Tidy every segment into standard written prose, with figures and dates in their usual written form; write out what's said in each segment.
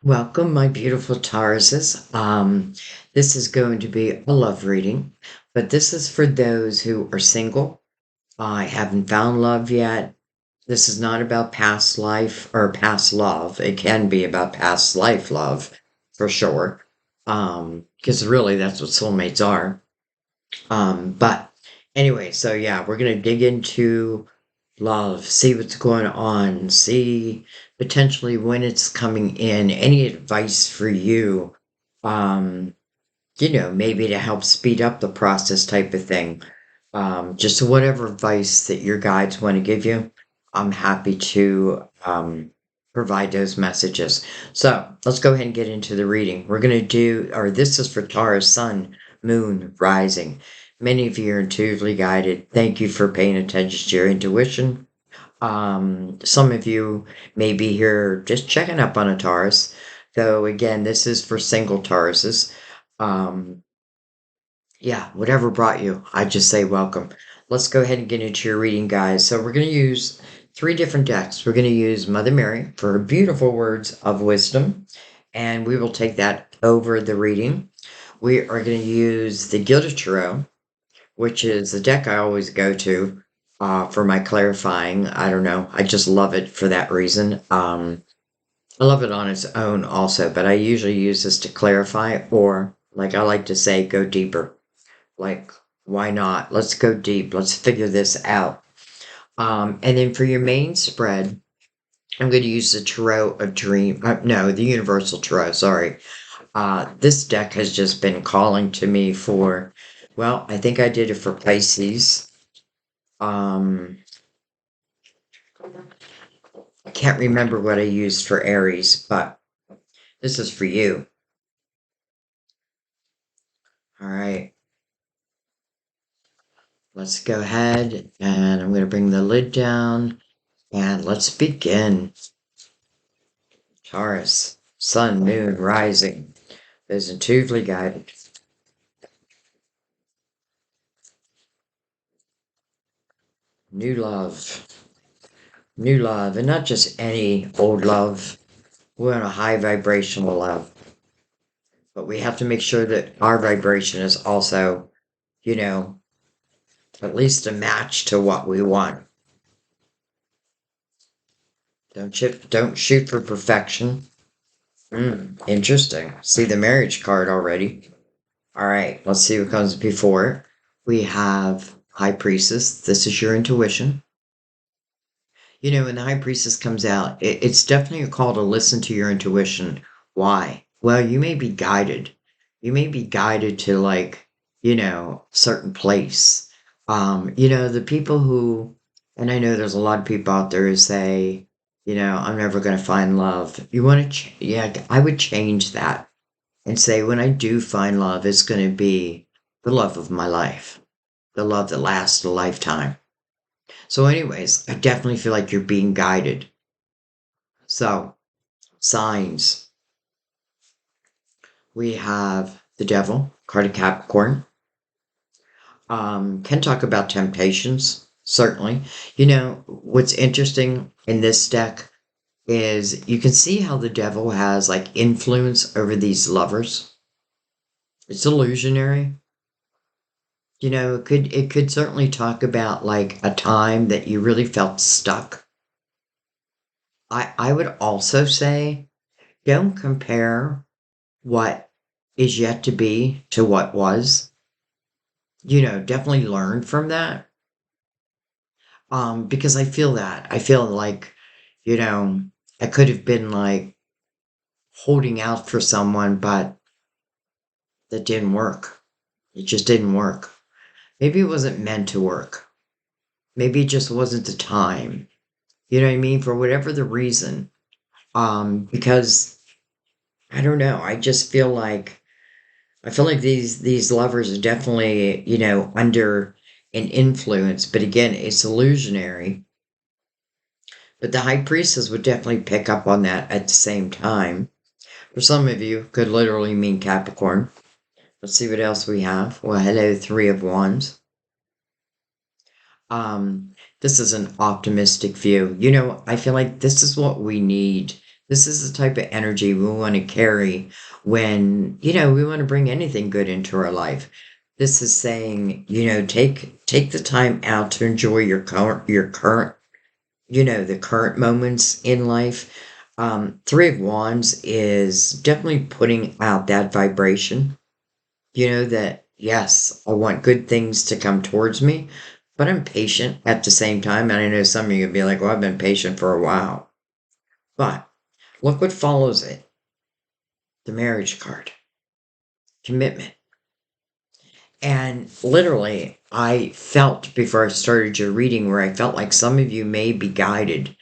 Welcome, my beautiful Tauruses. This is going to be a love reading, but this is for those who are single. I haven't found love yet. This is not about past life or past love. It can be about past life love for sure. Because really that's what soulmates are. But anyway, so yeah, we're gonna dig into love, see what's going on, see potentially when it's coming in, any advice for you, um, maybe to help speed up the process type of thing. Just whatever advice that your guides want to give you, I'm happy to provide those messages. So let's go ahead and get into the reading. We're going to do, or this is for Taurus, Sun, Moon, Rising. Many of you are intuitively guided. Thank you for paying attention to your intuition. Some of you may be here just checking up on a Taurus. Though again, this is for single Tauruses. Um, yeah, whatever brought you, I just say welcome. Let's go ahead and get into your reading, guys. So we're going to use three different decks. We're going to use Mother Mary for her beautiful words of wisdom, and we will take that over the reading. We are going to use the Gilded Tarot, which is the deck I always go to for my clarifying. I don't know. I just love it for that reason. I love it on its own also, but I usually use this to clarify, or like I like to say, go deeper. Like, why not? Let's go deep. Let's figure this out. And then for your main spread, I'm going to use the Tarot of Dream. No, the Universal Tarot. Sorry. This deck has just been calling to me for, well, I think I did it for Pisces. Um, I can't remember what I used for Aries, but this is for you. All right. Let's go ahead and I'm going to bring the lid down and let's begin. Taurus, Sun, Moon, Rising. Is intuitively guided. New love. New love. And not just any old love. We want a high vibrational love. But we have to make sure that our vibration is also, you know, at least a match to what we want. Don't shoot for perfection. Interesting. See the marriage card already. All right, let's see what comes before. We have High Priestess. This is your intuition. When the High Priestess comes out, it's definitely a call to listen to your intuition. Why? Well, you may be guided. You may be guided to like, certain place. The people who, and I know there's a lot of people out there who say, I'm never going to find love. You want to, yeah, I would change that and say, when I do find love, it's going to be the love of my life, the love that lasts a lifetime. So, anyways, I definitely feel like you're being guided. So, signs. We have the devil, card of Capricorn. Can talk about temptations, certainly. What's interesting in this deck is you can see how the devil has like influence over these lovers. It's illusionary. It could certainly talk about like a time that you really felt stuck. I would also say don't compare what is yet to be to what was. Definitely learn from that. Because I feel that. I feel like, you know, I could have been like holding out for someone, but that didn't work. It just didn't work. Maybe it wasn't meant to work. Maybe it just wasn't the time. You know what I mean? For whatever the reason. Because I don't know. I feel like these lovers are definitely, under an influence, but again, it's illusionary. But the high priestess would definitely pick up on that at the same time. For some of you, could literally mean Capricorn. Let's see what else we have. Well, hello, Three of Wands. This is an optimistic view. I feel like this is what we need This is the type of energy we want to carry when, we want to bring anything good into our life. This is saying, take the time out to enjoy your current, the current moments in life. Three of Wands is definitely putting out that vibration, that yes, I want good things to come towards me, but I'm patient at the same time. And I know some of you would be like, well, I've been patient for a while. But look what follows it, the marriage card, commitment. And literally, I felt before I started your reading where I felt like some of you may be guided,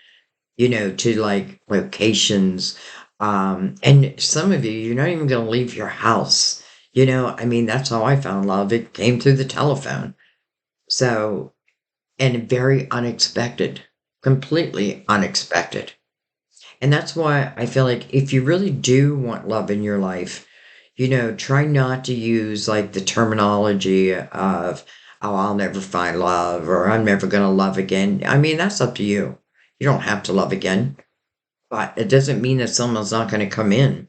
to like locations. And some of you, you're not even going to leave your house. I mean, that's how I found love. It came through the telephone. So, and very unexpected, completely unexpected. And that's why I feel like if you really do want love in your life, try not to use like the terminology of, oh, I'll never find love or I'm never going to love again. I mean, that's up to you. You don't have to love again, but it doesn't mean that someone's not going to come in.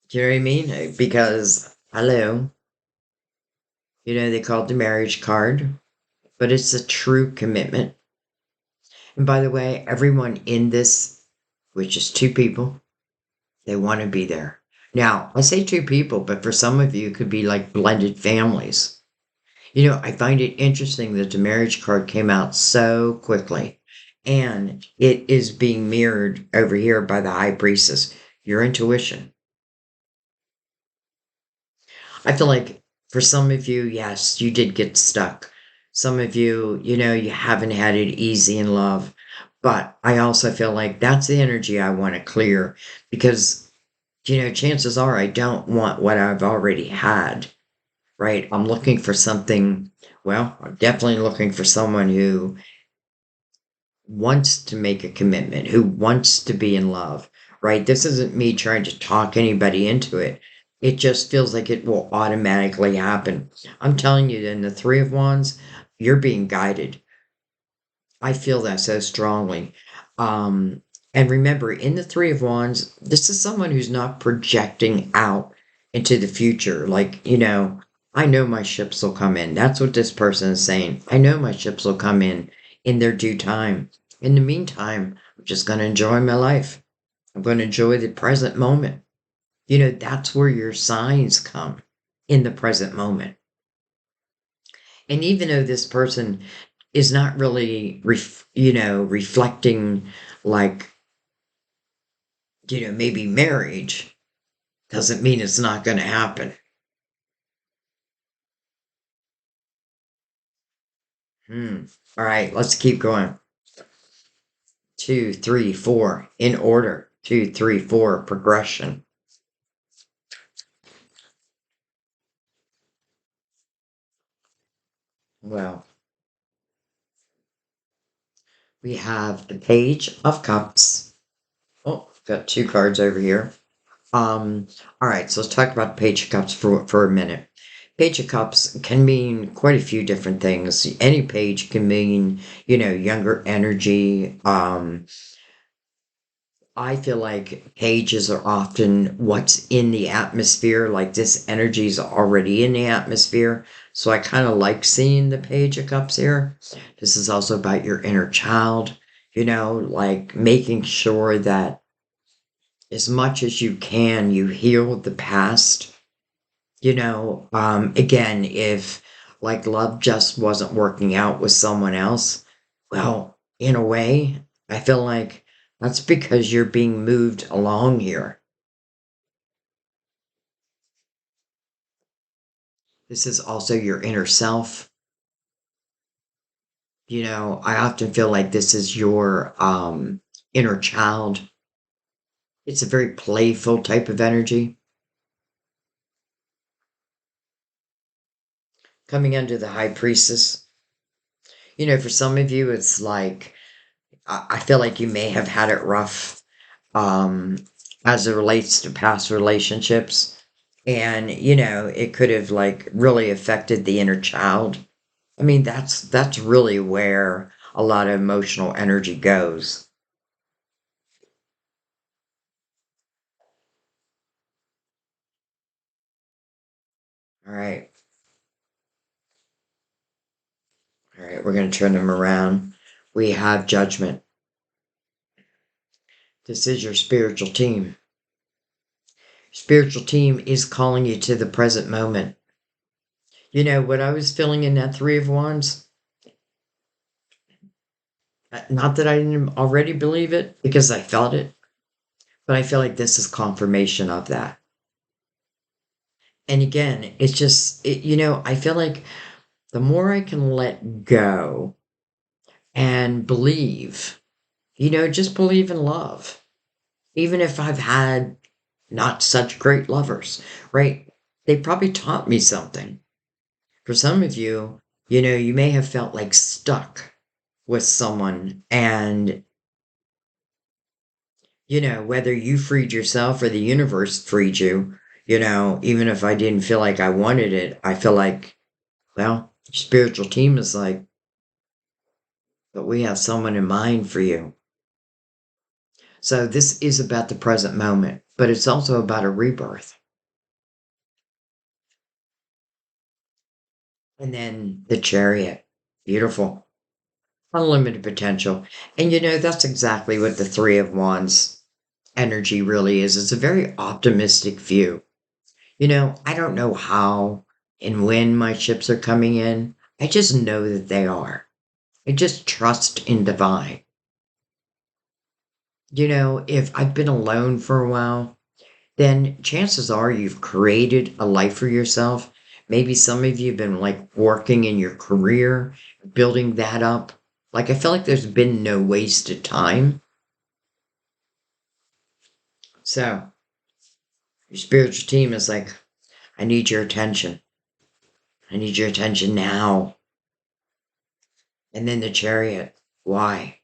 Do you know what I mean? Because, hello, they call it the marriage card, but it's a true commitment. And by the way, everyone in this, which is two people, they want to be there. Now, I say two people, but for some of you, it could be like blended families. I find it interesting that the marriage card came out so quickly, and it is being mirrored over here by the high priestess, your intuition. I feel like for some of you, yes, you did get stuck. Some of you, you haven't had it easy in love. But I also feel like that's the energy I want to clear because, chances are I don't want what I've already had, right? I'm looking for something, well, I'm definitely looking for someone who wants to make a commitment, who wants to be in love, right? This isn't me trying to talk anybody into it. It just feels like it will automatically happen. I'm telling you, in the Three of Wands, you're being guided. I feel that so strongly. Um, and remember, in the Three of Wands, this is someone who's not projecting out into the future. Like, I know my ships will come in. That's what this person is saying. I know my ships will come in their due time. In the meantime, I'm just going to enjoy my life. I'm going to enjoy the present moment. That's where your signs come in the present moment. And even though this person is not really, reflecting like, maybe marriage, doesn't mean it's not going to happen. All right, let's keep going. Two, three, four, in order. Two, three, four, progression. Well, we have the Page of Cups. Oh, got two cards over here. Um, all right, so let's talk about Page of Cups for a minute. Page of Cups can mean quite a few different things. Any page can mean, younger energy. I feel like pages are often what's in the atmosphere, like this energy is already in the atmosphere. So I kind of like seeing the Page of Cups here. This is also about your inner child, like making sure that as much as you can, you heal the past. Again, if like love just wasn't working out with someone else, well, in a way, I feel like that's because you're being moved along here. This is also your inner self. I often feel like this is your inner child. It's a very playful type of energy. Coming under the high priestess. For some of you, it's like, I feel like you may have had it rough um, as it relates to past relationships. And, it could have like really affected the inner child. I mean, that's really where a lot of emotional energy goes. All right. All right. We're going to turn them around. We have judgment. This is your spiritual team. Spiritual team is calling you to the present moment. You know what I was feeling in that Three of Wands? Not that I didn't already believe it because I felt it, but I feel like this is confirmation of that. And again, it's just, I feel like the more I can let go and believe, just believe in love. Even if I've had not such great lovers, right? They probably taught me something. For some of you, you may have felt like stuck with someone and, whether you freed yourself or the universe freed you, even if I didn't feel like I wanted it, I feel like, well, spiritual team is like, but we have someone in mind for you. So this is about the present moment, but it's also about a rebirth. And then the chariot. Beautiful. Unlimited potential. And that's exactly what the Three of Wands energy really is. It's a very optimistic view. I don't know how and when my ships are coming in. I just know that they are. I just trust in divine. If I've been alone for a while, then chances are you've created a life for yourself. Maybe some of you have been like working in your career, building that up. Like I feel like there's been no wasted time. So your spiritual team is like, I need your attention. I need your attention now. And then the chariot. Why?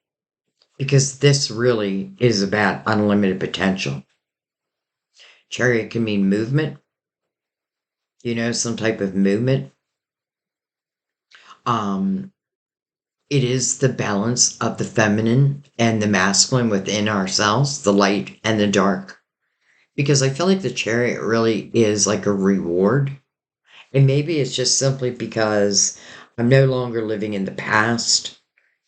Because this really is about unlimited potential. Chariot can mean movement, some type of movement. Um, it is the balance of the feminine and the masculine within ourselves, the light and the dark. Because I feel like the chariot really is like a reward. And maybe it's just simply because I'm no longer living in the past.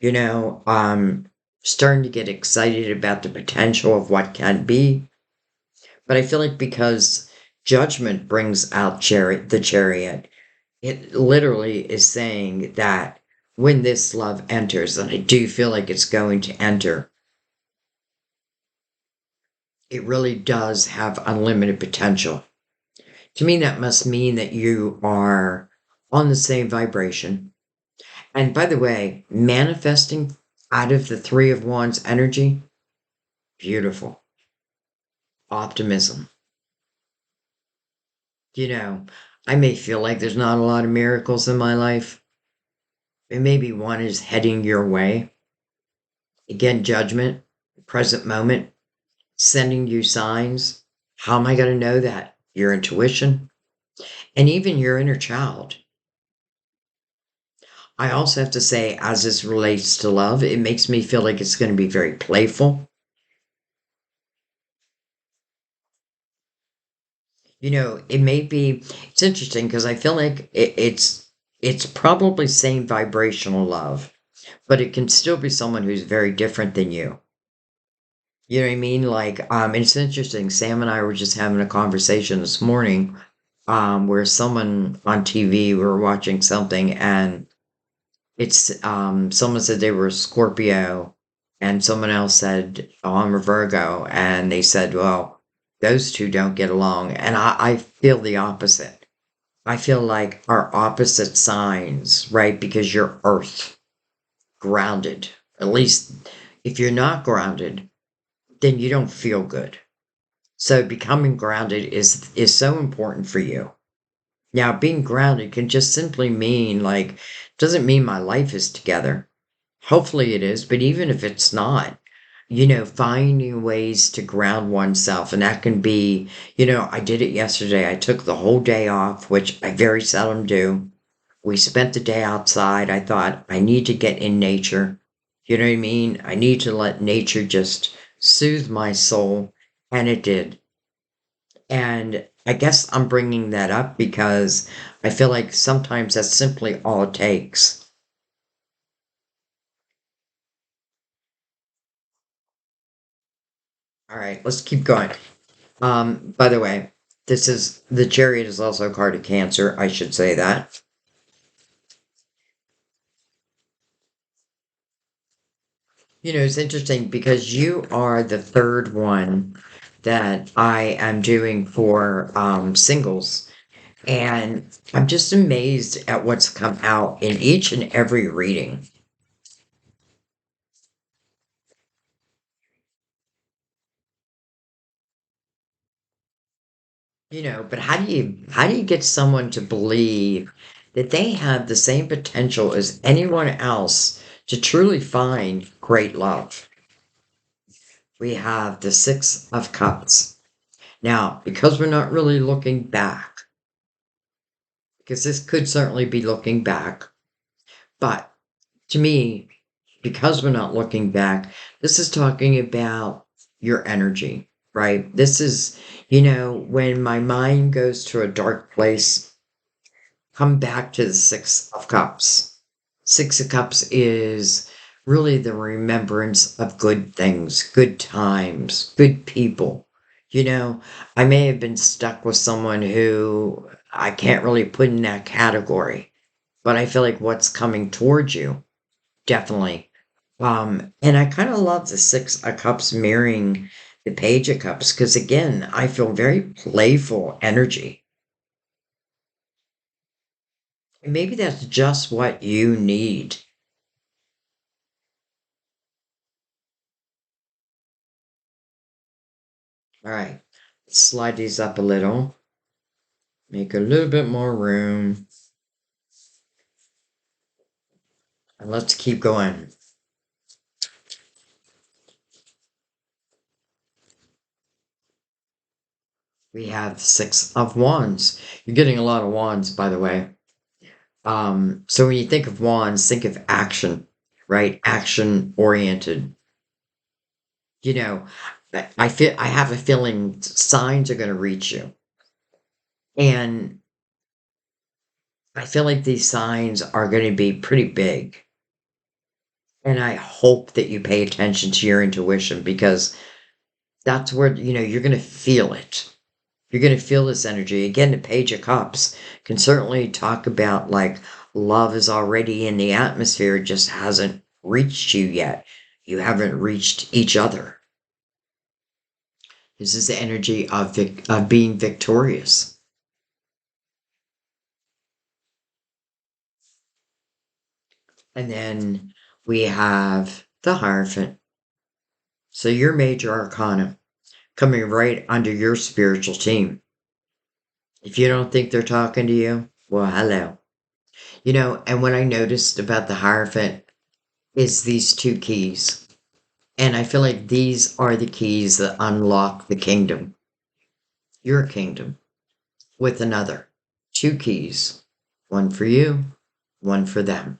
I'm starting to get excited about the potential of what can be. But I feel like because judgment brings out the chariot, it literally is saying that when this love enters, and I do feel like it's going to enter, it really does have unlimited potential. To me, that must mean that you are on the same vibration. And by the way, manifesting out of the Three of Wands energy, beautiful. Optimism. I may feel like there's not a lot of miracles in my life. And maybe one is heading your way. Again, judgment, present moment, sending you signs. How am I going to know that? Your intuition and even your inner child. I also have to say, as this relates to love, it makes me feel like it's going to be very playful. It may be, it's interesting because I feel like it's probably same vibrational love, but it can still be someone who's very different than you. You know what I mean? Like, it's interesting. Sam and I were just having a conversation this morning, where someone on TV, we were watching something and someone said they were a Scorpio and someone else said, oh, I'm a Virgo. And they said, well, those two don't get along. And I feel the opposite. I feel like our opposite signs, right? Because you're earth, grounded. At least if you're not grounded, then you don't feel good. So becoming grounded is so important for you. Now, being grounded can just simply mean like doesn't mean my life is together. Hopefully it is, but even if it's not, finding ways to ground oneself, and that can be, I did it yesterday. I took the whole day off, which I very seldom do. We spent the day outside. I thought I need to get in nature. You know what I mean? I need to let nature just soothe my soul, and it did. And I guess I'm bringing that up because I feel like sometimes that's simply all it takes. All right, let's keep going. By the way, this is the chariot is also a card of Cancer. I should say that. You know, it's interesting because you are the third one that I am doing for singles. And I'm just amazed at what's come out in each and every reading. You know, but how do you get someone to believe that they have the same potential as anyone else to truly find great love? We have the Six of Cups. Now, because we're not really looking back, because this could certainly be looking back, but to me, because we're not looking back, this is talking about your energy, right? This is, when my mind goes to a dark place, come back to the Six of Cups. Six of Cups is really the remembrance of good things, good times, good people. You know, I may have been stuck with someone who I can't really put in that category, but I feel like what's coming towards you, definitely. And I kind of love the Six of Cups mirroring the Page of Cups because, again, I feel very playful energy. And maybe that's just what you need. All right, slide these up a little, make a little bit more room, and let's keep going. We have Six of Wands. You're getting a lot of wands, by the way. So when you think of wands, think of action, right? Action oriented. You know, I have a feeling signs are going to reach you, and I feel like these signs are going to be pretty big. And I hope that you pay attention to your intuition because that's where, you're going to feel it. You're going to feel this energy. Again, the Page of Cups can certainly talk about like love is already in the atmosphere, it just hasn't reached you yet. You haven't reached each other. This is the energy of, of being victorious. And then we have the Hierophant. So your major arcana coming right under your spiritual team. If you don't think they're talking to you, well, hello. And what I noticed about the Hierophant is these two keys. And I feel like these are the keys that unlock the kingdom, your kingdom, with another. Two keys, one for you, one for them.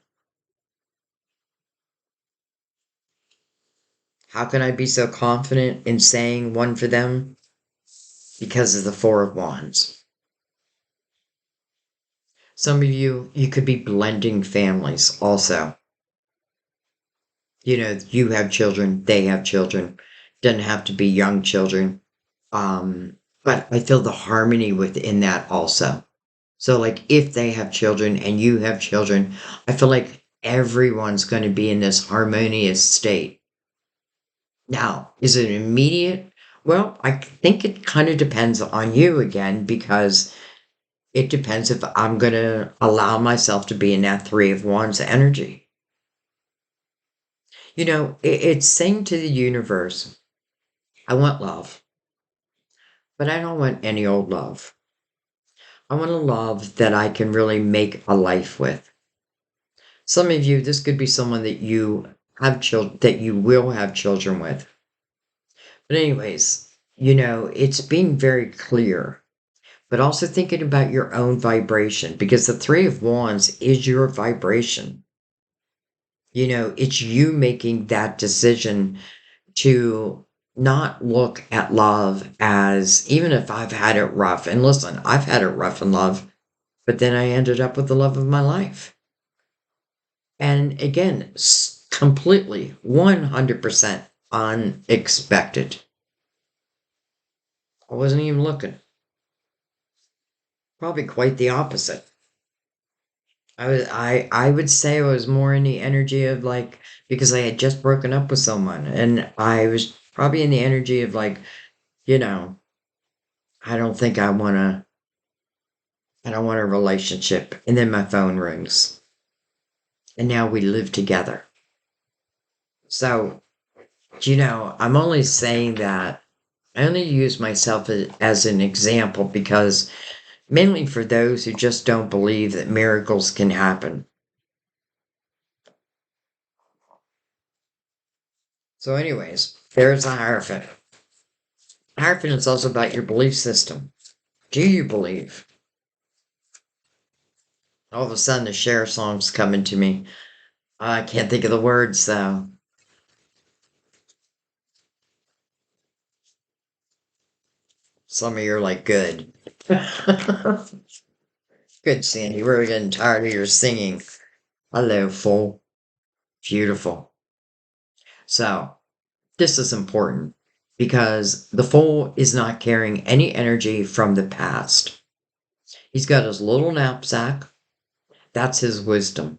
How can I be so confident in saying one for them? Because of the Four of Wands. Some of you could be blending families also. You have children, they have children. Doesn't have to be young children. But I feel the harmony within that also. So, like, if they have children and you have children, I feel like everyone's going to be in this harmonious state. Now, is it immediate? Well, I think it kind of depends on you again because it depends if I'm going to allow myself to be in that Three of Wands energy. It's saying to the universe, I want love, but I don't want any old love. I want a love that I can really make a life with. Some of you, this could be someone that you have children, that you will have children with. But anyways, it's being very clear, but also thinking about your own vibration because the Three of Wands is your vibration. It's you making that decision to not look at love as, even if I've had it rough, and listen, I've had it rough in love, but then I ended up with the love of my life. And again, completely 100% unexpected. I wasn't even looking. Probably quite the opposite. I would say I was more in the energy of like, because I had just broken up with someone, and I was probably in the energy of like, you know, I don't think I don't want a relationship. And then my phone rings. And now we live together. So, I'm only saying that. I only use myself as an example because mainly for those who just don't believe that miracles can happen. So, anyways, there's a Hierophant. Hierophant is also about your belief system. Do you believe? All of a sudden, the Cher song's coming to me. I can't think of the words, though. Some of you are like, good. Good, Sandy. We're getting tired of your singing. Hello, fool. Beautiful. So, this is important because the fool is not carrying any energy from the past. He's got his little knapsack. That's his wisdom.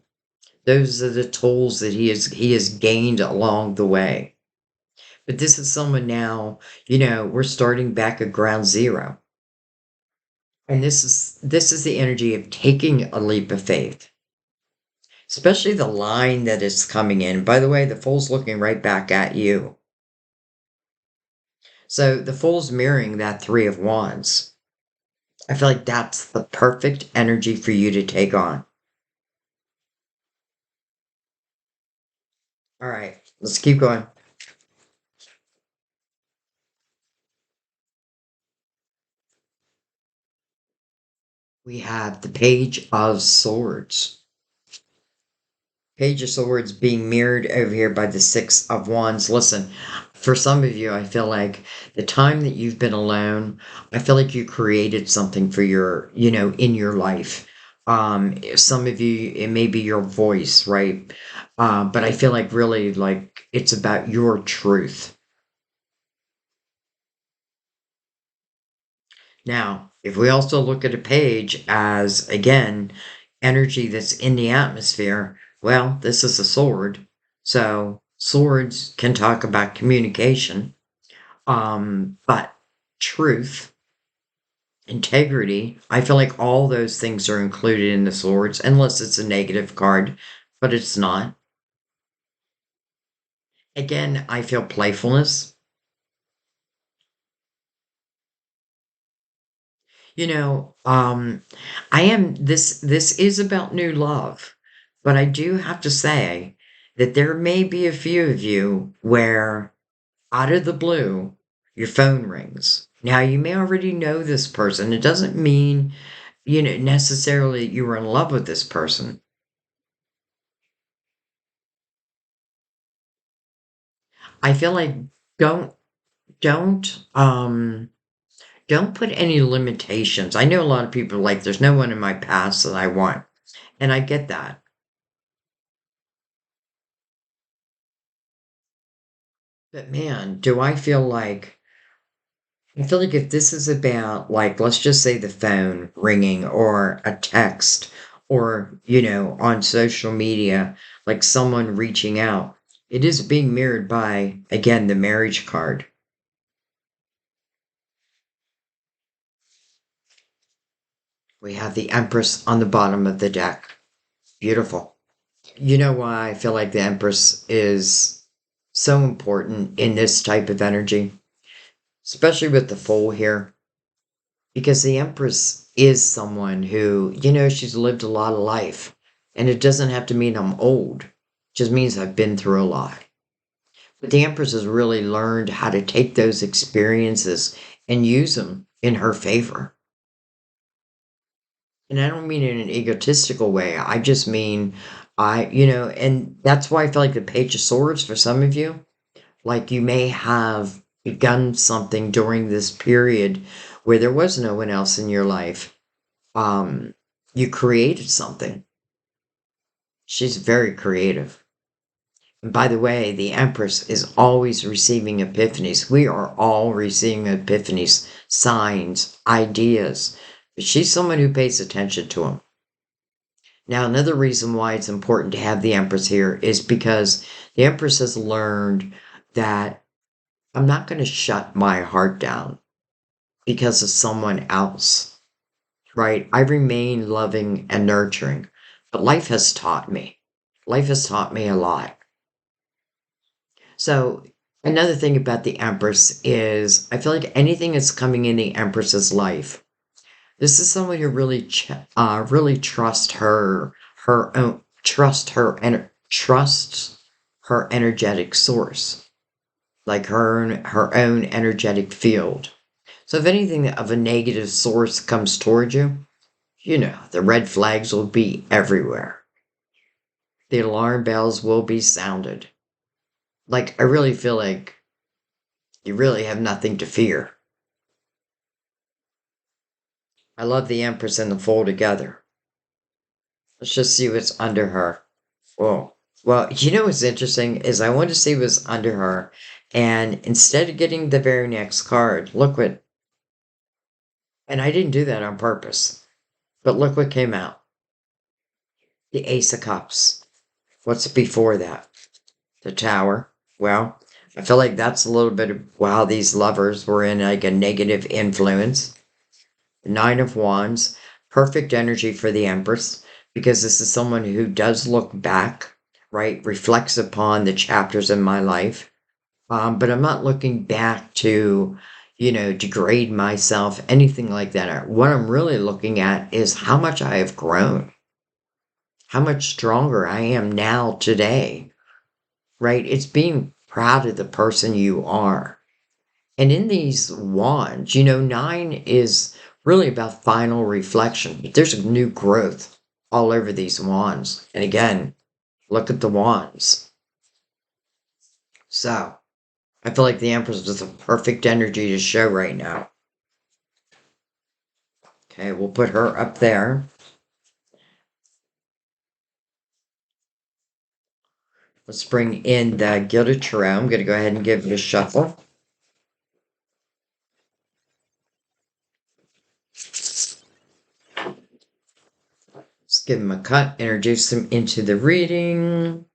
Those are the tools that he has gained along the way. But this is someone now, we're starting back at ground zero. And this is the energy of taking a leap of faith. Especially the line that is coming in. By the way, the fool's looking right back at you. So the fool's mirroring that Three of Wands. I feel like that's the perfect energy for you to take on. All right, let's keep going. We have the Page of Swords. Page of Swords being mirrored over here by the Six of Wands. Listen, for some of you, I feel like the time that you've been alone, I feel like you created something for in your life. Some of you, it may be your voice, right? But I feel like really like it's about your truth. Now, if we also look at a page as, again, energy that's in the atmosphere, well, this is a sword. So swords can talk about communication, but truth, integrity, I feel like all those things are included in the swords, unless it's a negative card, but it's not. Again, I feel playfulness. You know, I am this is about new love, but I do have to say that there may be a few of you where out of the blue your phone rings. Now you may already know this person. It doesn't mean, necessarily you were in love with this person. I feel like don't don't um don't put any limitations. I know a lot of people are like there's no one in my past that I want. And I get that. But man, do I feel like if this is about, like, let's just say the phone ringing or a text or, on social media, like someone reaching out, it is being mirrored by, again, the marriage card. We have the Empress on the bottom of the deck. Beautiful. You know why I feel like the Empress is so important in this type of energy, especially with the Fool here? Because the Empress is someone who, she's lived a lot of life. And it doesn't have to mean I'm old. It just means I've been through a lot. But the Empress has really learned how to take those experiences and use them in her favor. And I don't mean it in an egotistical way. I just mean, and that's why I feel like the Page of Swords for some of you, like you may have begun something during this period where there was no one else in your life. Um, you created something. She's very creative. And by the way, the Empress is always receiving epiphanies. We are all receiving epiphanies, signs, ideas. But she's someone who pays attention to them. Now, another reason why it's important to have the Empress here is because the Empress has learned that I'm not going to shut my heart down because of someone else, right? I remain loving and nurturing, but life has taught me. Life has taught me a lot. So, another thing about the Empress is I feel like anything that's coming in the Empress's life, this is someone who really, really her own, trusts her energetic source, like her own energetic field. So if anything of a negative source comes toward you, the red flags will be everywhere. The alarm bells will be sounded. Like, I really feel like you really have nothing to fear. I love the Empress and the Fool together. Let's just see what's under her. Whoa. Well, what's interesting is I wanted to see what's under her, and instead of getting the very next card, look what, and I didn't do that on purpose, but look what came out. The Ace of Cups. What's before that? The Tower. Well, I feel like that's a little bit of wow, these lovers were in like a negative influence. Nine of Wands, perfect energy for the Empress, because this is someone who does look back, right? Reflects upon the chapters in my life. But I'm not looking back to, degrade myself, anything like that. What I'm really looking at is how much I have grown, how much stronger I am now today, right? It's being proud of the person you are. And in these wands, nine is really about final reflection. But there's a new growth all over these wands. And again, look at the wands. So I feel like the Empress is a perfect energy to show right now. Okay, we'll put her up there. Let's bring in the Gilded Tarot. I'm going to go ahead and give it a shuffle. Let's give them a cut, introduce them into the reading.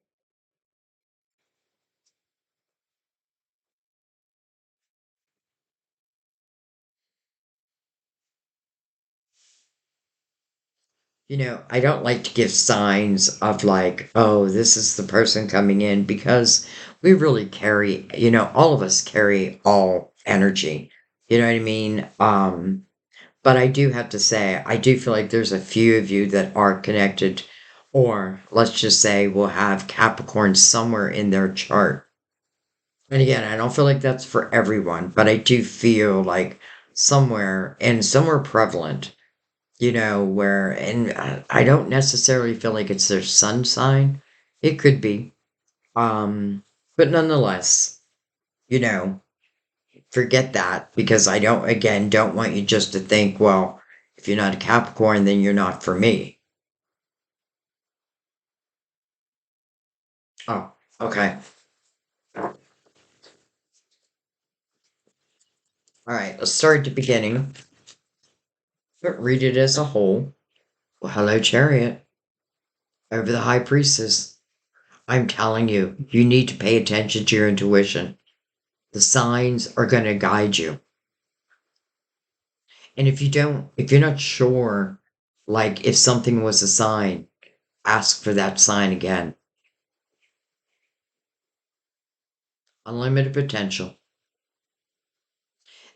I don't like to give signs of like, oh, this is the person coming in because we really carry, all of us carry all energy. You know what I mean? But I do have to say, I do feel like there's a few of you that are connected, or let's just say will have Capricorn somewhere in their chart. And again, I don't feel like that's for everyone, but I do feel like somewhere and somewhere prevalent, where, and I don't necessarily feel like it's their sun sign. It could be. But nonetheless, you know, forget that because I don't want you just to think, well, if you're not a Capricorn, then you're not for me. Oh, okay. All right, let's start at the beginning, but read it as a whole. Well, hello, Chariot. Over the High Priestess. I'm telling you, you need to pay attention to your intuition. The signs are going to guide you. And if you're not sure, like if something was a sign, ask for that sign again. Unlimited potential.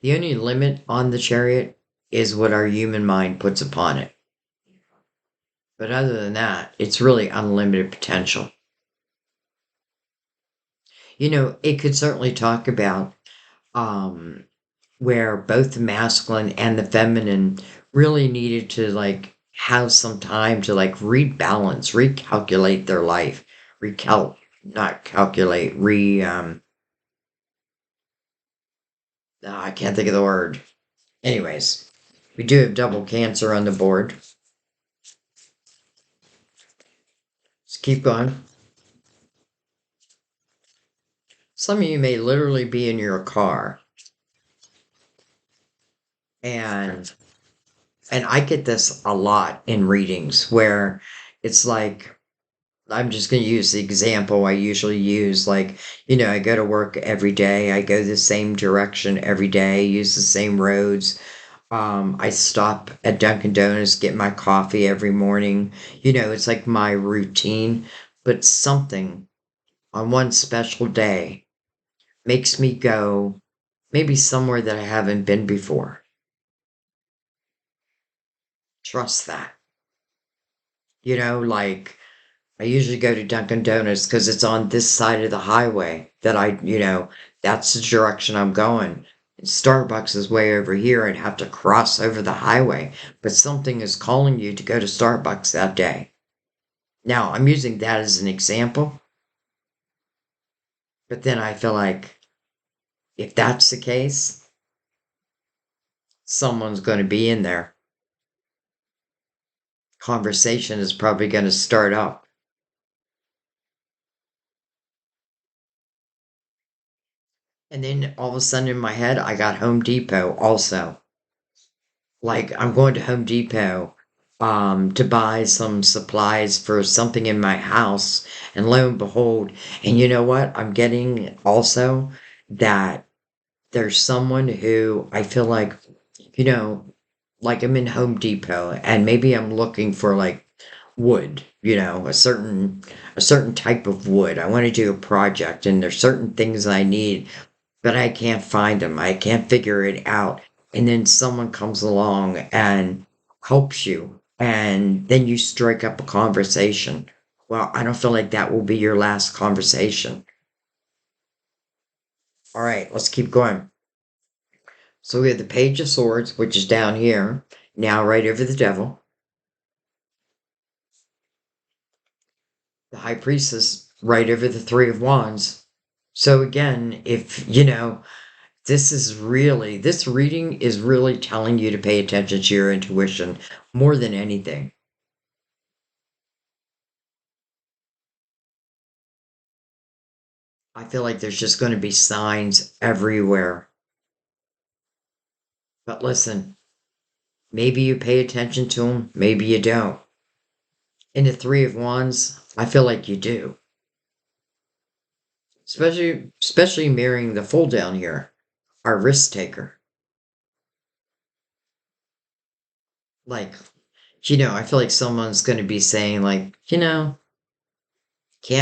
The only limit on the Chariot is what our human mind puts upon it. But other than that, it's really unlimited potential. It could certainly talk about um, where both the masculine and the feminine really needed to like have some time to like rebalance, recalculate their life, not calculate, I can't think of the word. Anyways, we do have double Cancer on the board. Let's keep going. Some of you may literally be in your car, and I get this a lot in readings where it's like, I'm just going to use the example I usually use. Like, I go to work every day. I go the same direction every day, use the same roads. I stop at Dunkin' Donuts, get my coffee every morning. It's like my routine. But something on one special day makes me go maybe somewhere that I haven't been before. Trust that. Like I usually go to Dunkin' Donuts because it's on this side of the highway that that's the direction I'm going. And Starbucks is way over here. I'd have to cross over the highway, but something is calling you to go to Starbucks that day. Now, I'm using that as an example, but then I feel like if that's the case, someone's going to be in there. Conversation is probably going to start up. And then all of a sudden in my head, I got Home Depot also. Like I'm going to Home Depot to buy some supplies for something in my house, and lo and behold, and you know what? I'm getting also that there's someone who I feel like, you know, like I'm in Home Depot and maybe I'm looking for like wood, a certain type of wood. I want to do a project and there's certain things I need, but I can't find them. I can't figure it out. And then someone comes along and helps you, and then you strike up a conversation. Well, I don't feel like that will be your last conversation. All right, let's keep going. So we have the Page of Swords, which is down here, now right over the Devil. The High Priestess right over the Three of Wands. So again, if this reading is really telling you to pay attention to your intuition more than anything. I feel like there's just going to be signs everywhere. But listen, maybe you pay attention to them, maybe you don't. In the Three of Wands, I feel like you do. Especially mirroring the Fool down here, our risk taker. Like, I feel like someone's going to be saying, like, can't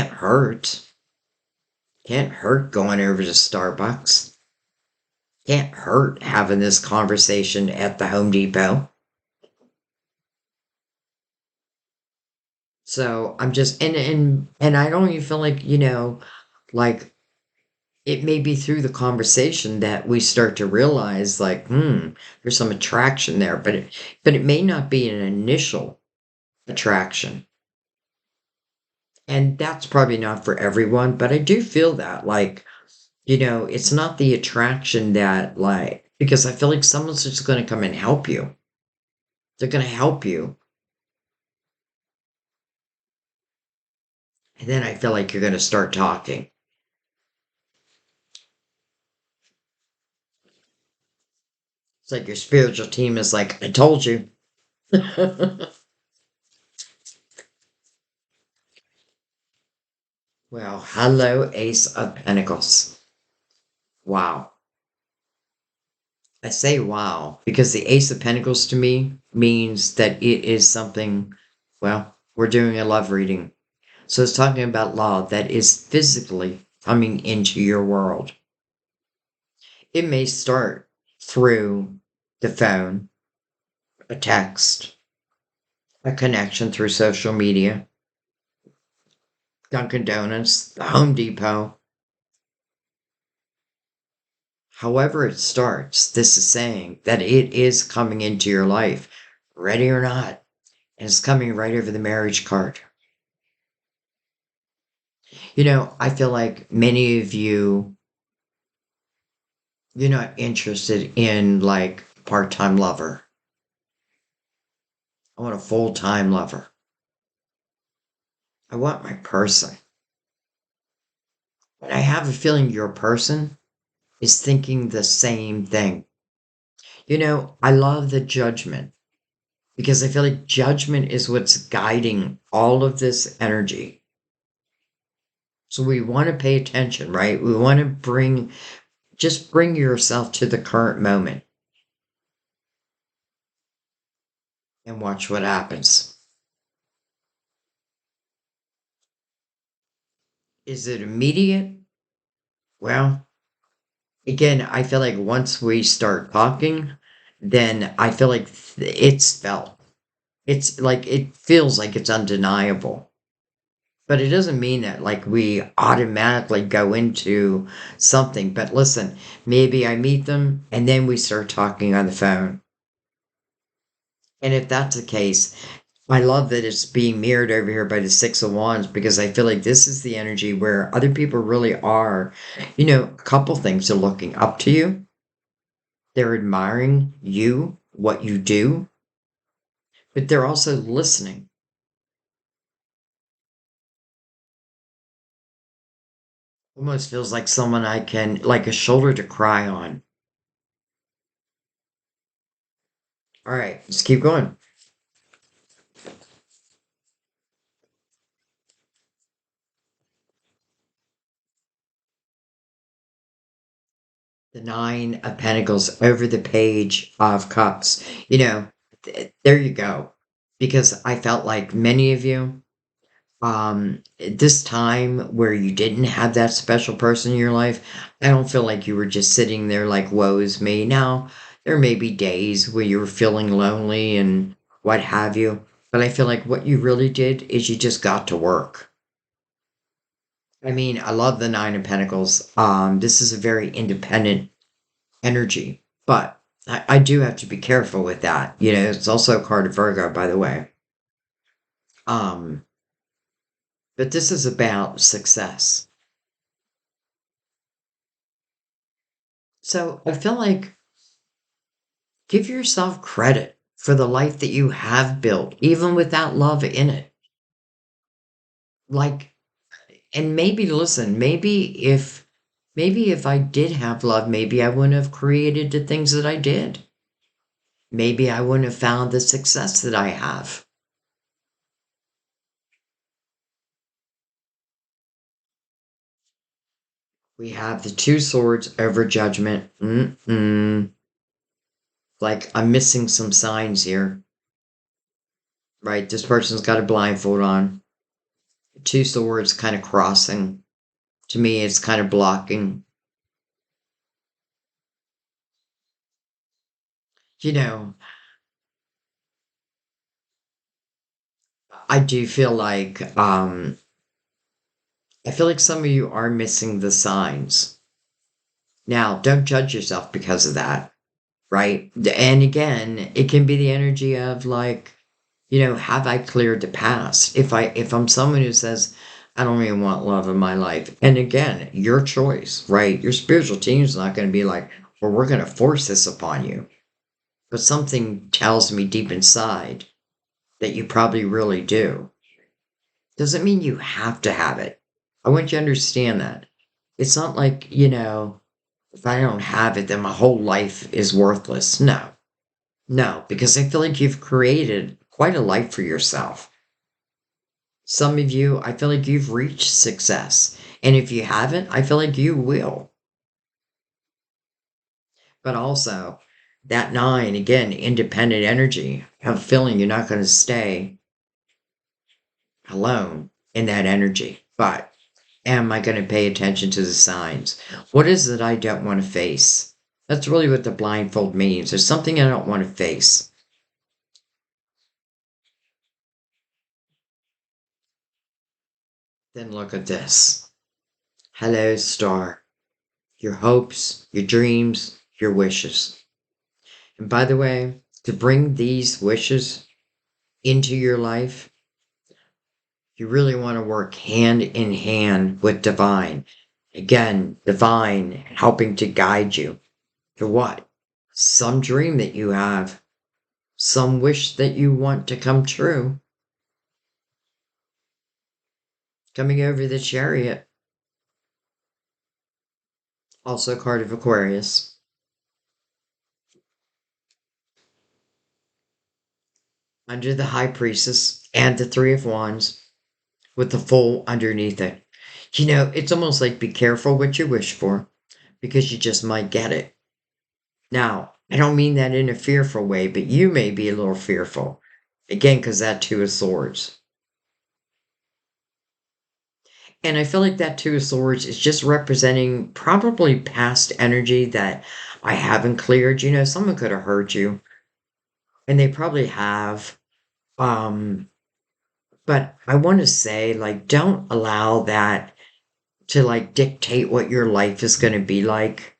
hurt. Can't hurt going over to Starbucks. Can't hurt having this conversation at the Home Depot. So I'm just and I don't even feel like, like it may be through the conversation that we start to realize like, there's some attraction there, but it may not be an initial attraction. And that's probably not for everyone, but I do feel that like, it's not the attraction that like because I feel like someone's just going to come and help you. They're going to help you. And then I feel like you're going to start talking. It's like your spiritual team is like, I told you. Well, hello, Ace of Pentacles. Wow. I say wow because the Ace of Pentacles to me means that it is something, well, we're doing a love reading. So it's talking about love that is physically coming into your world. It may start through the phone, a text, a connection through social media, Dunkin' Donuts, the Home Depot. However it starts, this is saying that it is coming into your life, ready or not. And it's coming right over the marriage card. I feel like many of you You're not interested in like part-time lover. I want a full-time lover. I want my person. But I have a feeling your person is thinking the same thing. I love the judgment because I feel like judgment is what's guiding all of this energy. So we want to pay attention, right? We want to just bring yourself to the current moment and watch what happens. Is it immediate? Well, again, I feel like once we start talking, then I feel like it's felt. It's like it feels like it's undeniable. But it doesn't mean that like we automatically go into something. But listen, maybe I meet them and then we start talking on the phone. And if that's the case, I love that it's being mirrored over here by the Six of Wands because I feel like this is the energy where other people really are, a couple things are looking up to you. They're admiring you, what you do, but they're also listening. Almost feels like someone I can, like a shoulder to cry on. All right, let's keep going. The Nine of Pentacles over the Page of Cups. There you go. Because I felt like many of you, this time where you didn't have that special person in your life, I don't feel like you were just sitting there like, woe is me. Now, there may be days where you were feeling lonely and what have you, but I feel like what you really did is you just got to work. I mean, I love the Nine of Pentacles. This is a very independent energy, but I do have to be careful with that. It's also a card of Virgo, by the way. Um, but this is about success. So I feel like give yourself credit for the life that you have built, even without love in it. Like, and maybe listen, maybe if I did have love, maybe I wouldn't have created the things that I did. Maybe I wouldn't have found the success that I have. We have the two swords over judgment. Like I'm missing some signs here, right? This person's got a blindfold on. Two swords kind of crossing. To me, it's kind of blocking. You know, I do feel like I feel like some of you are missing the signs. Now, don't judge yourself because of that, right? And again, it can be the energy of like, have I cleared the past? If I'm someone who says, I don't even want love in my life. And again, your choice, right? Your spiritual team is not going to be like, well, we're going to force this upon you. But something tells me deep inside that you probably really do. Doesn't mean you have to have it. I want you to understand that. It's not like, if I don't have it, then my whole life is worthless. No, no, because I feel like you've created quite a life for yourself. Some of you, I feel like you've reached success. And if you haven't, I feel like you will. But also, that nine, again, independent energy, I have a feeling you're not going to stay alone in that energy. But am I going to pay attention to the signs? What is it I don't want to face? That's really what the blindfold means. There's something I don't want to face. Then look at this. Hello, star. Your hopes, your dreams, your wishes. And by the way, to bring these wishes into your life, you really want to work hand in hand with divine. Again, divine helping to guide you. To what? Some dream that you have, some wish that you want to come true. Coming over the Chariot, also card of Aquarius. Under the High Priestess and the Three of Wands with the Fool underneath it. It's almost like be careful what you wish for because you just might get it. Now, I don't mean that in a fearful way, but you may be a little fearful. Again, because that Two of Swords. And I feel like that Two of Swords is just representing probably past energy that I haven't cleared. Someone could have hurt you, and they probably have. Um, but I want to say, like, don't allow that to like dictate what your life is going to be like.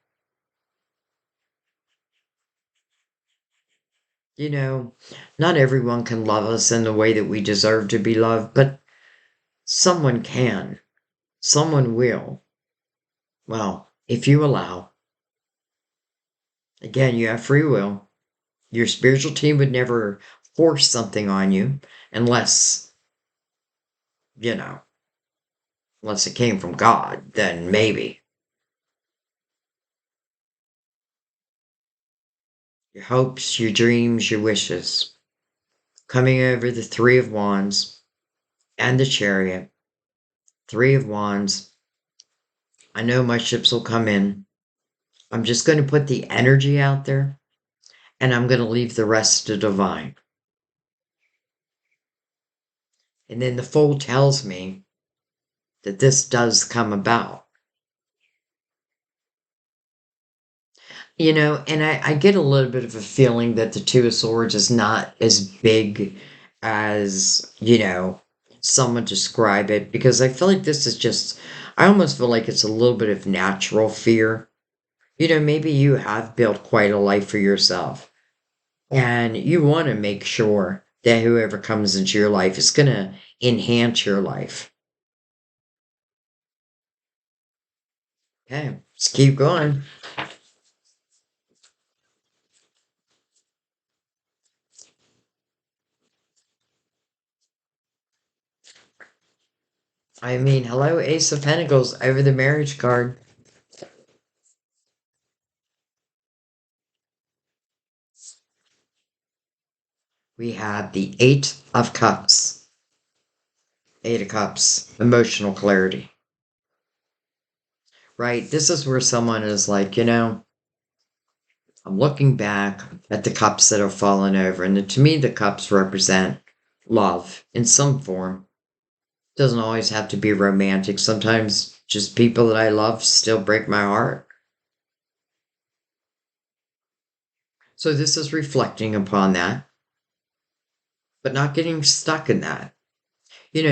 You know, not everyone can love us in the way that we deserve to be loved, but someone can. Someone will. Well, if you allow. Again, you have free will. Your spiritual team would never force something on you unless, you know, unless it came from God, then maybe. Your hopes, your dreams, your wishes. Coming over the Three of Wands and the Chariot. Three of Wands. I know my ships will come in. I'm just going to put the energy out there and I'm going to leave the rest to divine. And then the Fool tells me that this does come about. And I get a little bit of a feeling that the Two of Swords is not as big as, someone describe it, because I feel like this is just, I almost feel like it's a little bit of natural fear. Maybe you have built quite a life for yourself, and you want to make sure that whoever comes into your life is going to enhance your life. Okay, let's keep going. I mean, hello, Ace of Pentacles over the marriage card. We have the Eight of Cups. Eight of Cups, emotional clarity. Right? This is where someone is like, I'm looking back at the cups that have fallen over, and to me, the cups represent love in some form. Doesn't always have to be romantic. Sometimes just people that I love still break my heart. So this is reflecting upon that, but not getting stuck in that.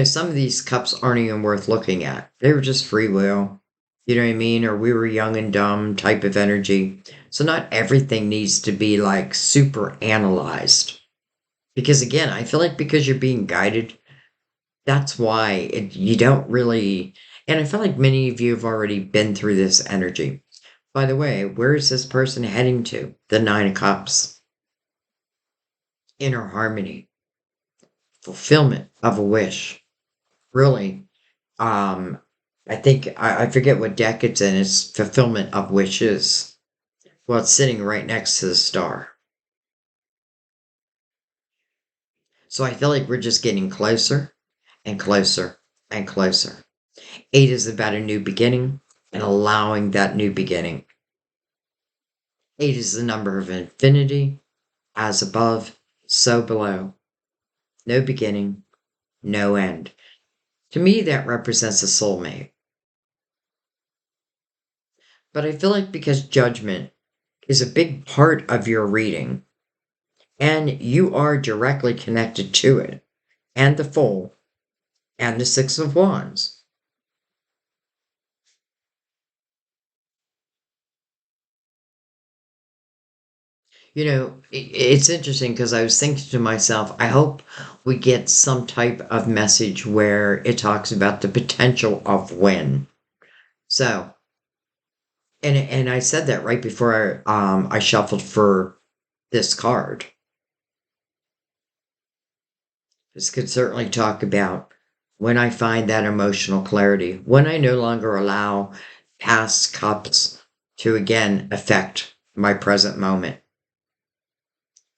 Some of these cups aren't even worth looking at. They were just free will. You know what I mean? Or we were young and dumb type of energy. So not everything needs to be like super analyzed. Because again, I feel like because you're being guided, that's why you don't really. And I feel like many of you have already been through this energy. By the way, where is this person heading to? The Nine of Cups. Inner harmony. Fulfillment of a wish. Really. I think I forget what deck it's in. It's fulfillment of wishes. Well, it's sitting right next to the star. So I feel like we're just getting closer and closer and closer. Eight is about a new beginning and allowing that new beginning. Eight is the number of infinity, as above, so below. No beginning, no end. To me, that represents a soulmate. But I feel like because judgment is a big part of your reading, and you are directly connected to it, and the Fool, and the Six of Wands. It's interesting because I was thinking to myself, I hope we get some type of message where it talks about the potential of when. So, And I said that right before I shuffled for this card. This could certainly talk about when I find that emotional clarity, when I no longer allow past cups to again affect my present moment.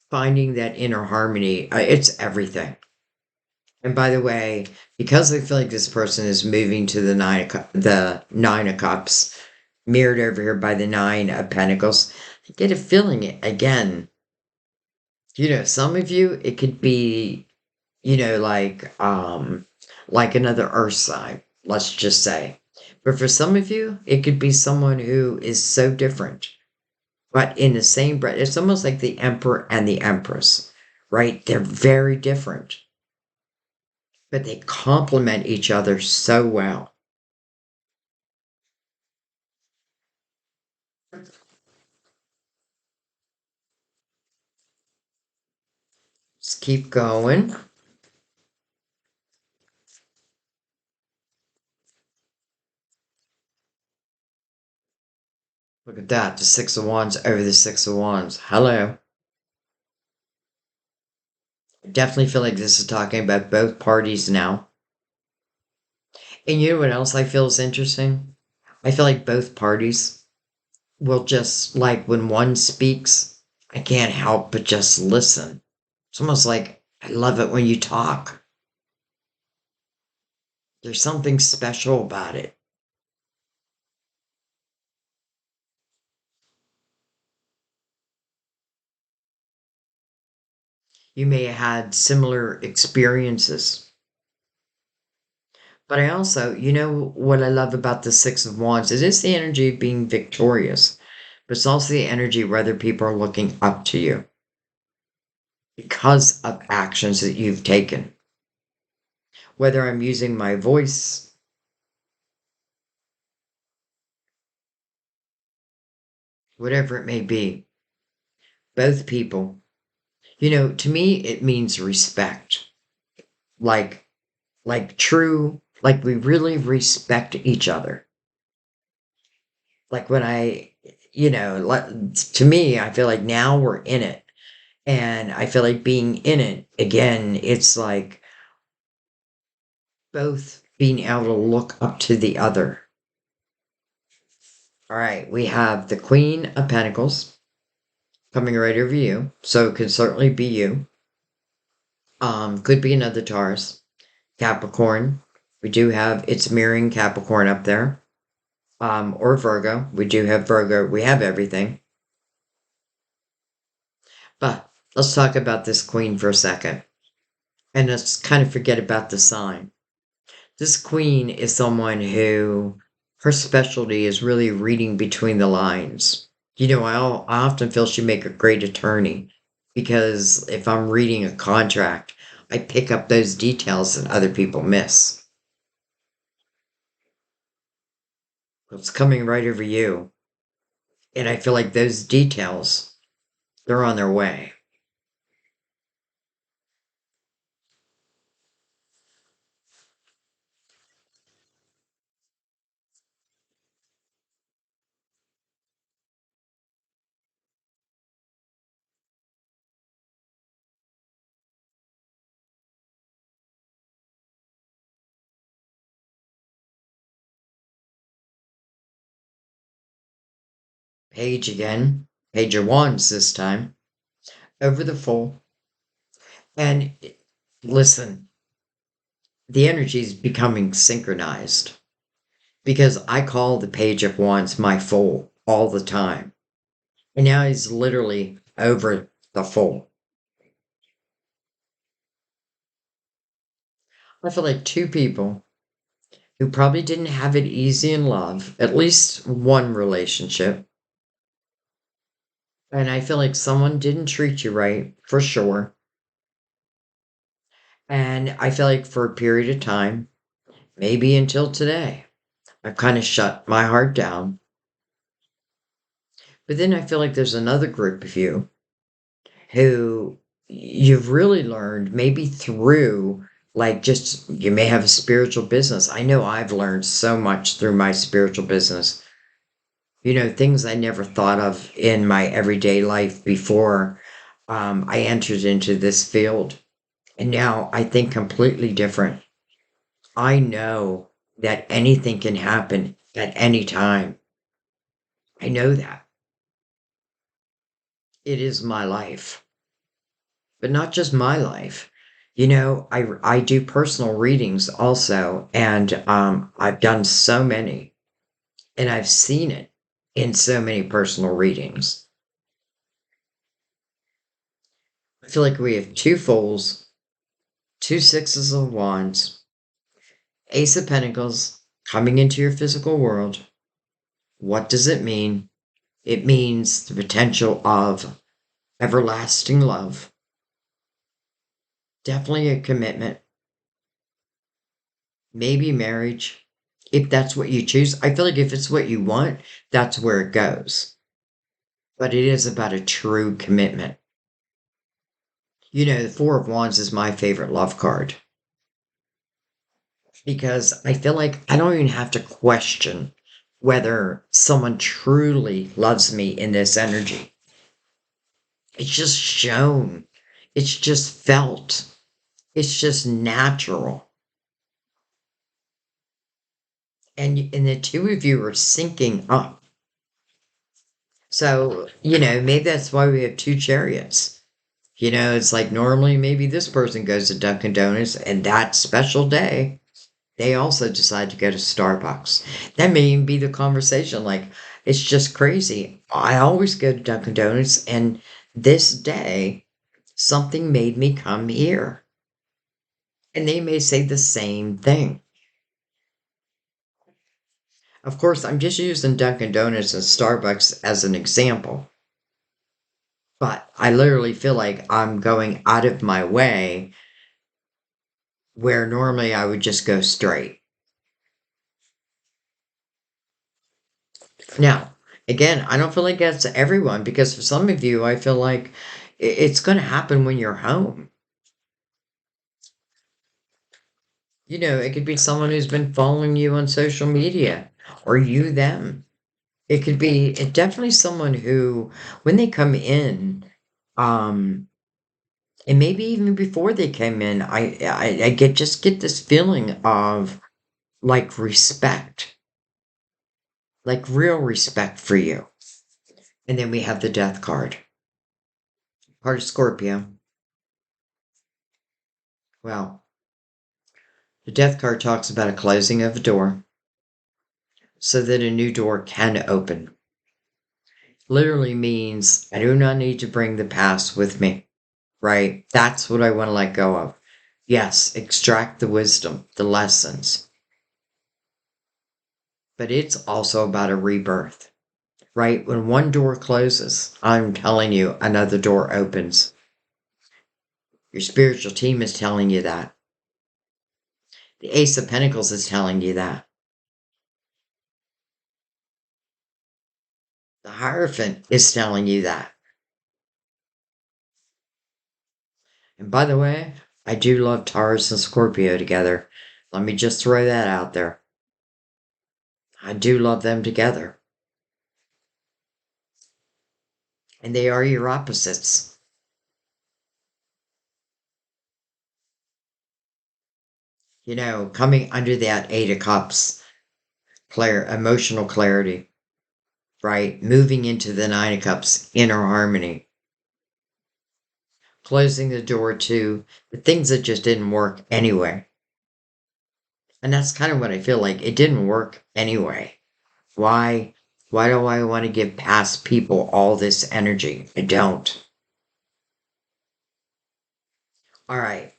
Finding that inner harmony, it's everything. And by the way, because I feel like this person is moving to the nine of cups, mirrored over here by the nine of pentacles, I get a feeling again. Some of you it could be, like another earth sign, let's just say. But for some of you, it could be someone who is so different. But in the same breath, it's almost like the emperor and the empress, right? They're very different, but they complement each other so well. Let's keep going. Look at that, the Six of Wands over the Six of Wands. Hello. I definitely feel like this is talking about both parties now. And you know what else I feel is interesting? I feel like both parties will just, like, when one speaks, I can't help but just listen. It's almost like I love it when you talk. There's something special about it. You may have had similar experiences. But I also, what I love about the Six of Wands, it is the energy of being victorious, but it's also the energy where other people are looking up to you because of actions that you've taken. Whether I'm using my voice, whatever it may be, both people, to me, it means respect. Like, true, like we really respect each other. Like when to me, I feel like now we're in it. And I feel like being in it, again, it's like both being able to look up to the other. All right, we have the Queen of Pentacles coming right over you. So it could certainly be you. Could be another Taurus, Capricorn. We do have it's mirroring Capricorn up there. Or Virgo. We do have Virgo. We have everything. But let's talk about this Queen for a second. And let's kind of forget about the sign. This queen is someone who her specialty is really reading between the lines. I often feel she'd make a great attorney because if I'm reading a contract, I pick up those details that other people miss. It's coming right over you. And I feel like those details, they're on their way. Page again. Page of Wands this time. Over the full. And listen, the energy is becoming synchronized because I call the Page of Wands my foal all the time. And now he's literally over the foal. I feel like two people who probably didn't have it easy in love, at least one relationship. And I feel like someone didn't treat you right, for sure. And I feel like for a period of time, maybe until today, I've kind of shut my heart down. But then I feel like there's another group of you who you've really learned maybe through like just you may have a spiritual business. I know I've learned so much through my spiritual business. Things I never thought of in my everyday life before I entered into this field. And now I think completely different. I know that anything can happen at any time. I know that. It is my life, but not just my life. I do personal readings also, and I've done so many, and I've seen it in so many personal readings. I feel like we have two Fools, two Sixes of Wands, Ace of Pentacles coming into your physical world. What does it mean? It means the potential of everlasting love. Definitely a commitment. Maybe marriage, if that's what you choose. I feel like if it's what you want, that's where it goes. But it is about a true commitment. The Four of Wands is my favorite love card because I feel like I don't even have to question whether someone truly loves me in this energy. It's just shown, it's just felt, it's just natural. And the two of you are syncing up. So, maybe that's why we have two chariots. It's like normally maybe this person goes to Dunkin' Donuts and that special day, they also decide to go to Starbucks. That may even be the conversation. Like, it's just crazy. I always go to Dunkin' Donuts, and this day, something made me come here. And they may say the same thing. Of course, I'm just using Dunkin' Donuts and Starbucks as an example. But I literally feel like I'm going out of my way where normally I would just go straight. Now, again, I don't feel like that's everyone because for some of you, I feel like it's going to happen when you're home. It could be someone who's been following you on social media or you them. It could be definitely someone who, when they come in, um, and maybe even before they came in, I get this feeling of like respect, like real respect for you. And then we have the Death card, part of Scorpio. Well, the Death card talks about a closing of a door so that a new door can open. Literally means I do not need to bring the past with me, right? That's what I want to let go of. Yes, extract the wisdom, the lessons, but it's also about a rebirth, right? When one door closes, I'm telling you, another door opens. Your spiritual team is telling you that. The Ace of Pentacles is telling you that. The Hierophant is telling you that. And by the way, I do love Taurus and Scorpio together. Let me just throw that out there. I do love them together. And they are your opposites. Coming under that Eight of Cups, emotional clarity, right? Moving into the Nine of Cups, inner harmony. Closing the door to the things that just didn't work anyway. And that's kind of what I feel like. It didn't work anyway. Why? Why do I want to give past people all this energy? I don't. All right.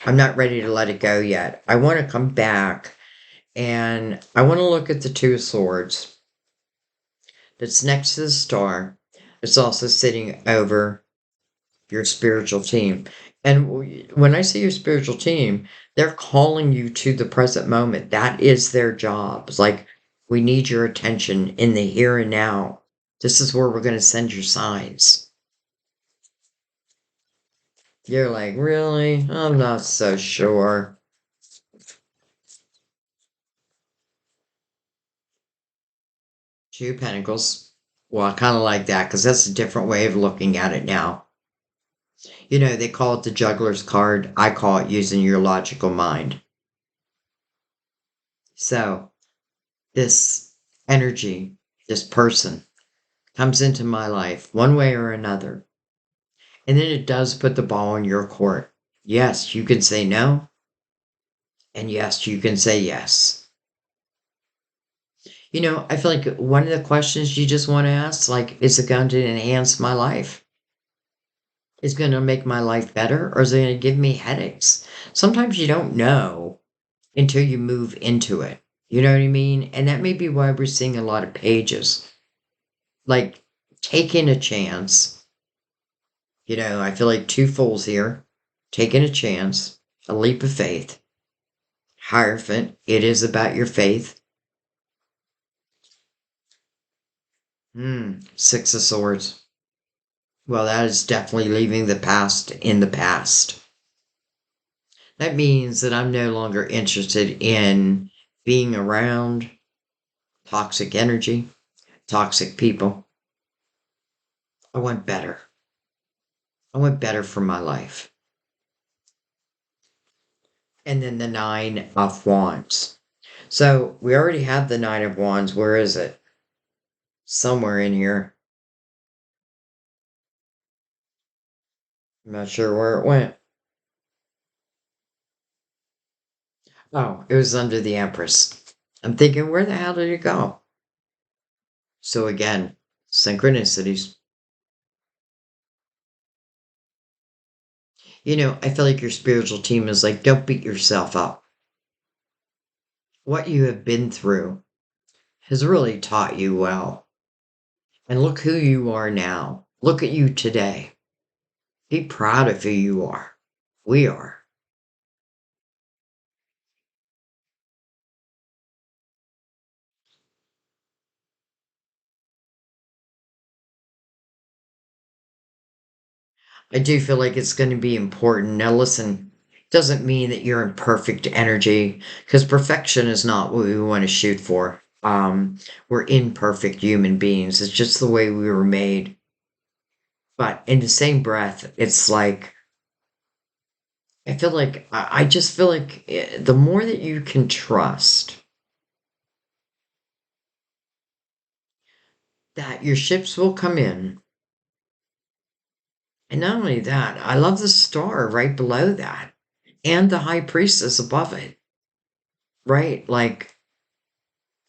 I'm not ready to let it go yet. I want to come back and I want to look at the Two of Swords that's next to the star. It's also sitting over your spiritual team. And when I say your spiritual team, they're calling you to the present moment. That is their job. It's like, we need your attention in the here and now. This is where we're going to send your signs. You're like, really? I'm not so sure. Two Pentacles. Well, I kind of like that because that's a different way of looking at it now. You know, they call it the juggler's card. I call it using your logical mind. So, this energy, this person comes into my life one way or another. And then it does put the ball in your court. Yes, you can say no. And yes, you can say yes. You know, I feel like one of the questions you just want to ask, like, is it going to enhance my life? Is it going to make my life better? Or is it going to give me headaches? Sometimes you don't know until you move into it. You know what I mean? And that may be why we're seeing a lot of pages. Like, taking a chance. You know, I feel like two fools here. Taking a chance, a leap of faith. Hierophant, it is about your faith. Six of Swords. Well, that is definitely leaving the past in the past. That means that I'm no longer interested in being around toxic energy, toxic people. I want better. I want better for my life. And then the Nine of Wands. So we already have the Nine of Wands. Where is it? Somewhere in here. I'm not sure where it went. Oh, it was under the Empress. I'm thinking, where the hell did it go? So again, synchronicities. You know, I feel like your spiritual team is like, don't beat yourself up. What you have been through has really taught you well. And look who you are now. Look at you today. Be proud of who you are. We are. I do feel like it's going to be important. Now, listen, doesn't mean that you're in perfect energy because perfection is not what we want to shoot for. We're imperfect human beings. It's just the way we were made. But in the same breath, it's like, I feel like, I just feel like the more that you can trust that your ships will come in. And not only that, I love the star right below that and the high priestess above it, right? Like,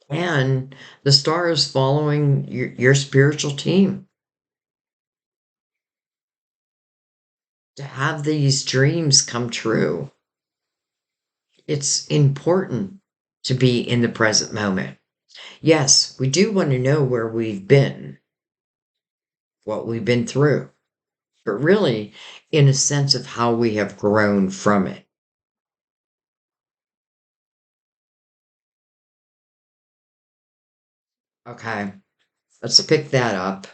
and the star is following your spiritual team to have these dreams come true. It's important to be in the present moment. Yes, we do want to know where we've been, what we've been through, but really in a sense of how we have grown from it. Okay, let's pick that up.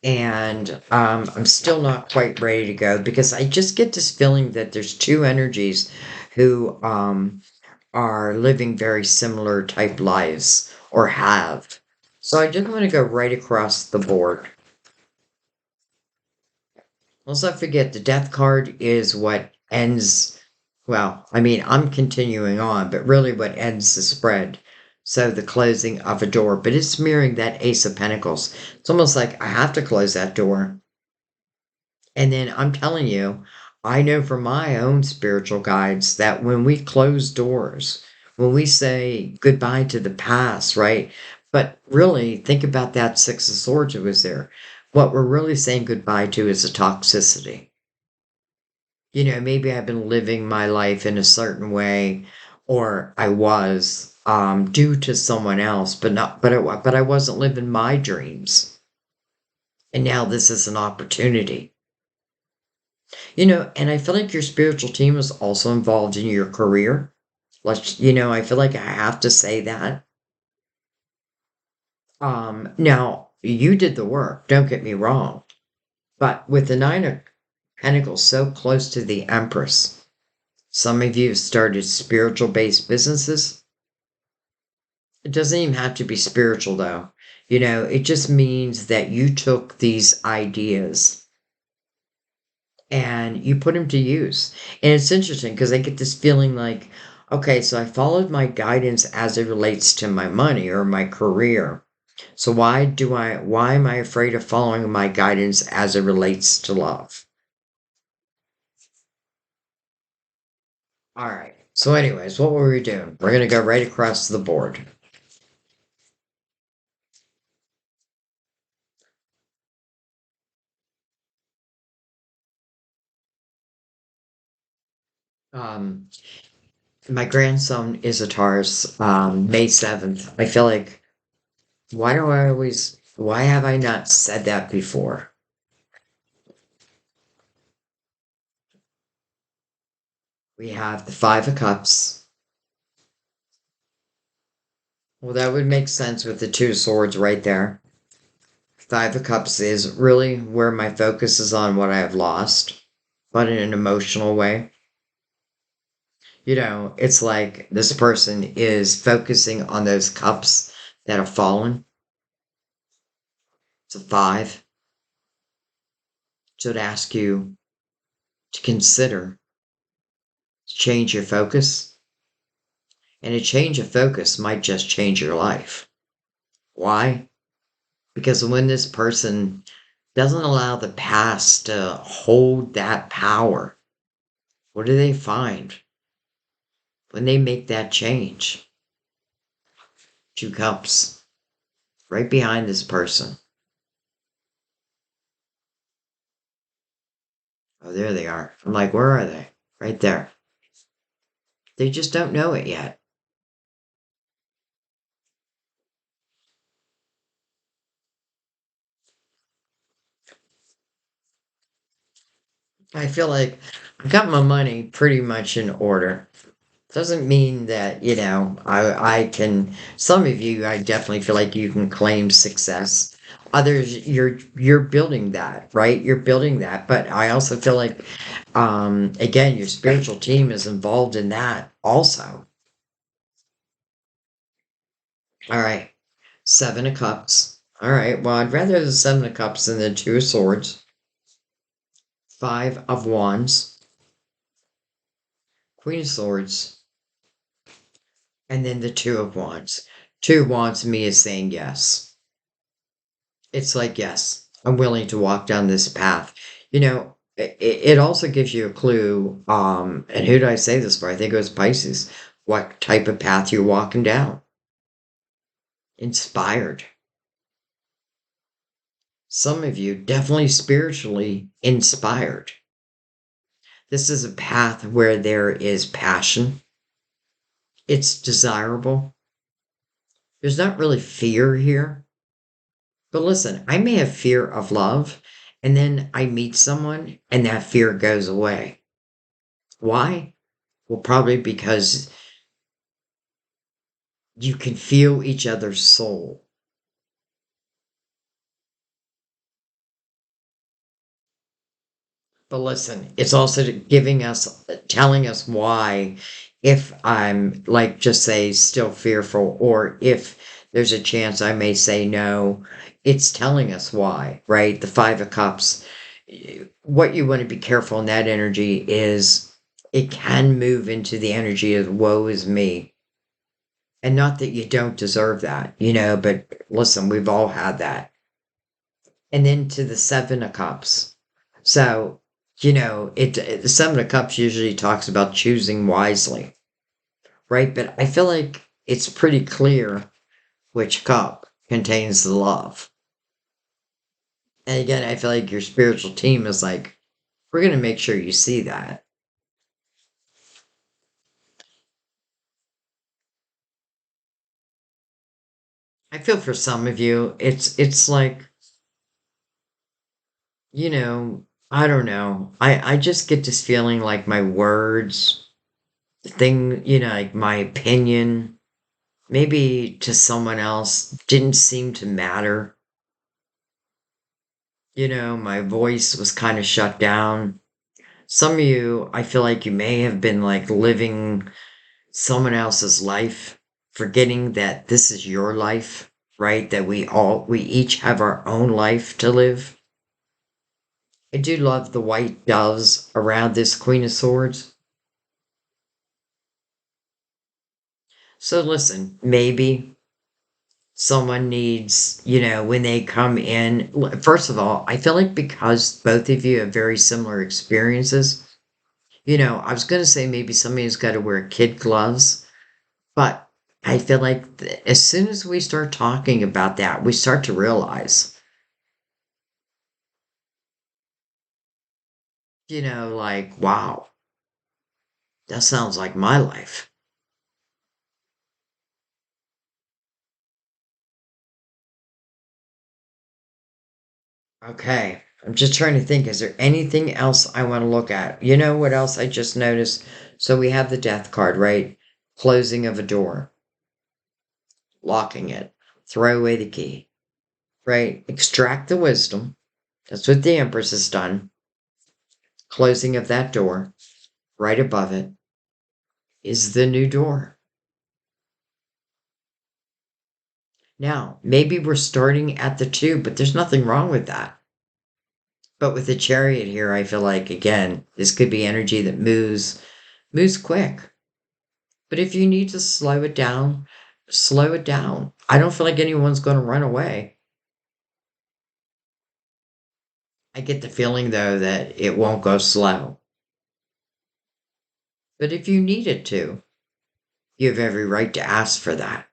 And I'm still not quite ready to go because I just get this feeling that there's two energies who are living very similar type lives or have. So I just want to go right across the board. Let's not forget the death card is what ends, well, I mean, I'm continuing on, but really what ends the spread. So the closing of a door, but it's mirroring that Ace of Pentacles. It's almost like I have to close that door. And then I'm telling you, I know from my own spiritual guides that when we close doors, when we say goodbye to the past, right? But really, think about that Six of Swords that was there. What we're really saying goodbye to is the toxicity. You know, maybe I've been living my life in a certain way, or I was due to someone else, but I wasn't living my dreams. And now this is an opportunity. You know, and I feel like your spiritual team is also involved in your career. I feel like I have to say that. Now you did the work, don't get me wrong, but with the Nine of Pentacles so close to the Empress, some of you have started spiritual based businesses. It doesn't even have to be spiritual though. It just means that you took these ideas and you put them to use. And it's interesting because I get this feeling like, okay, so I followed my guidance as it relates to my money or my career. So why am I afraid of following my guidance as it relates to love? All right. So anyways, what were we doing? We're going to go right across the board. Um, my grandson is a Taurus, May 7th. I feel like, why have I not said that before? We have the Five of Cups. Well, that would make sense with the two swords right there. Five of Cups is really where my focus is on what I have lost, but in an emotional way. It's like this person is focusing on those cups that have fallen. It's a five. So to ask you to consider to change your focus, and a change of focus might just change your life. Why? Because when this person doesn't allow the past to hold that power, what do they find when they make that change? Two cups right behind this person. Oh, there they are. I'm like, where are they? Right there. They just don't know it yet. I feel like I got my money pretty much in order. Doesn't mean that, I can, some of you, I definitely feel like you can claim success. Others, you're building that, right? You're building that. But I also feel like, again, your spiritual team is involved in that also. All right. Seven of Cups. All right. Well, I'd rather the Seven of Cups than the Two of Swords. Five of Wands. Queen of Swords. And then the Two of Wands. Two of Wands to me is saying yes. It's like, yes, I'm willing to walk down this path. It also gives you a clue. And who did I say this for? I think it was Pisces. What type of path you're walking down? Inspired. Some of you definitely spiritually inspired. This is a path where there is passion. It's desirable. There's not really fear here. But listen, I may have fear of love, and then I meet someone and that fear goes away. Why? Well, probably because you can feel each other's soul. But listen, it's also telling us why, if I'm, like, just say, still fearful, or if there's a chance I may say no, it's telling us why, right? The Five of Cups. What you want to be careful in that energy is it can move into the energy of woe is me. And not that you don't deserve that, but listen, we've all had that. And then to the Seven of Cups. So, the Seven of Cups usually talks about choosing wisely, right? But I feel like it's pretty clear which cup contains the love. And again, I feel like your spiritual team is like, we're going to make sure you see that. I feel for some of you, it's like, you know, I don't know. I just get this feeling like my words, the thing, like my opinion, maybe to someone else didn't seem to matter. My voice was kind of shut down. Some of you, I feel like you may have been like living someone else's life, forgetting that this is your life. right? That we each have our own life to live. I do love the white doves around this Queen of Swords. So listen, maybe someone needs, when they come in, first of all, I feel like because both of you have very similar experiences, I was going to say maybe somebody's got to wear kid gloves, but I feel like as soon as we start talking about that, we start to realize, like, wow, that sounds like my life. Okay. I'm just trying to think, is there anything else I want to look at? You know what else I just noticed? So we have the death card, right? Closing of a door, locking it, throw away the key, right? Extract the wisdom. That's what the Empress has done. Closing of that door, right above it, is the new door. Now, maybe we're starting at the two, but there's nothing wrong with that. But with the chariot here, I feel like, again, this could be energy that moves quick. But if you need to slow it down, slow it down. I don't feel like anyone's going to run away. I get the feeling, though, that it won't go slow. But if you need it to, you have every right to ask for that.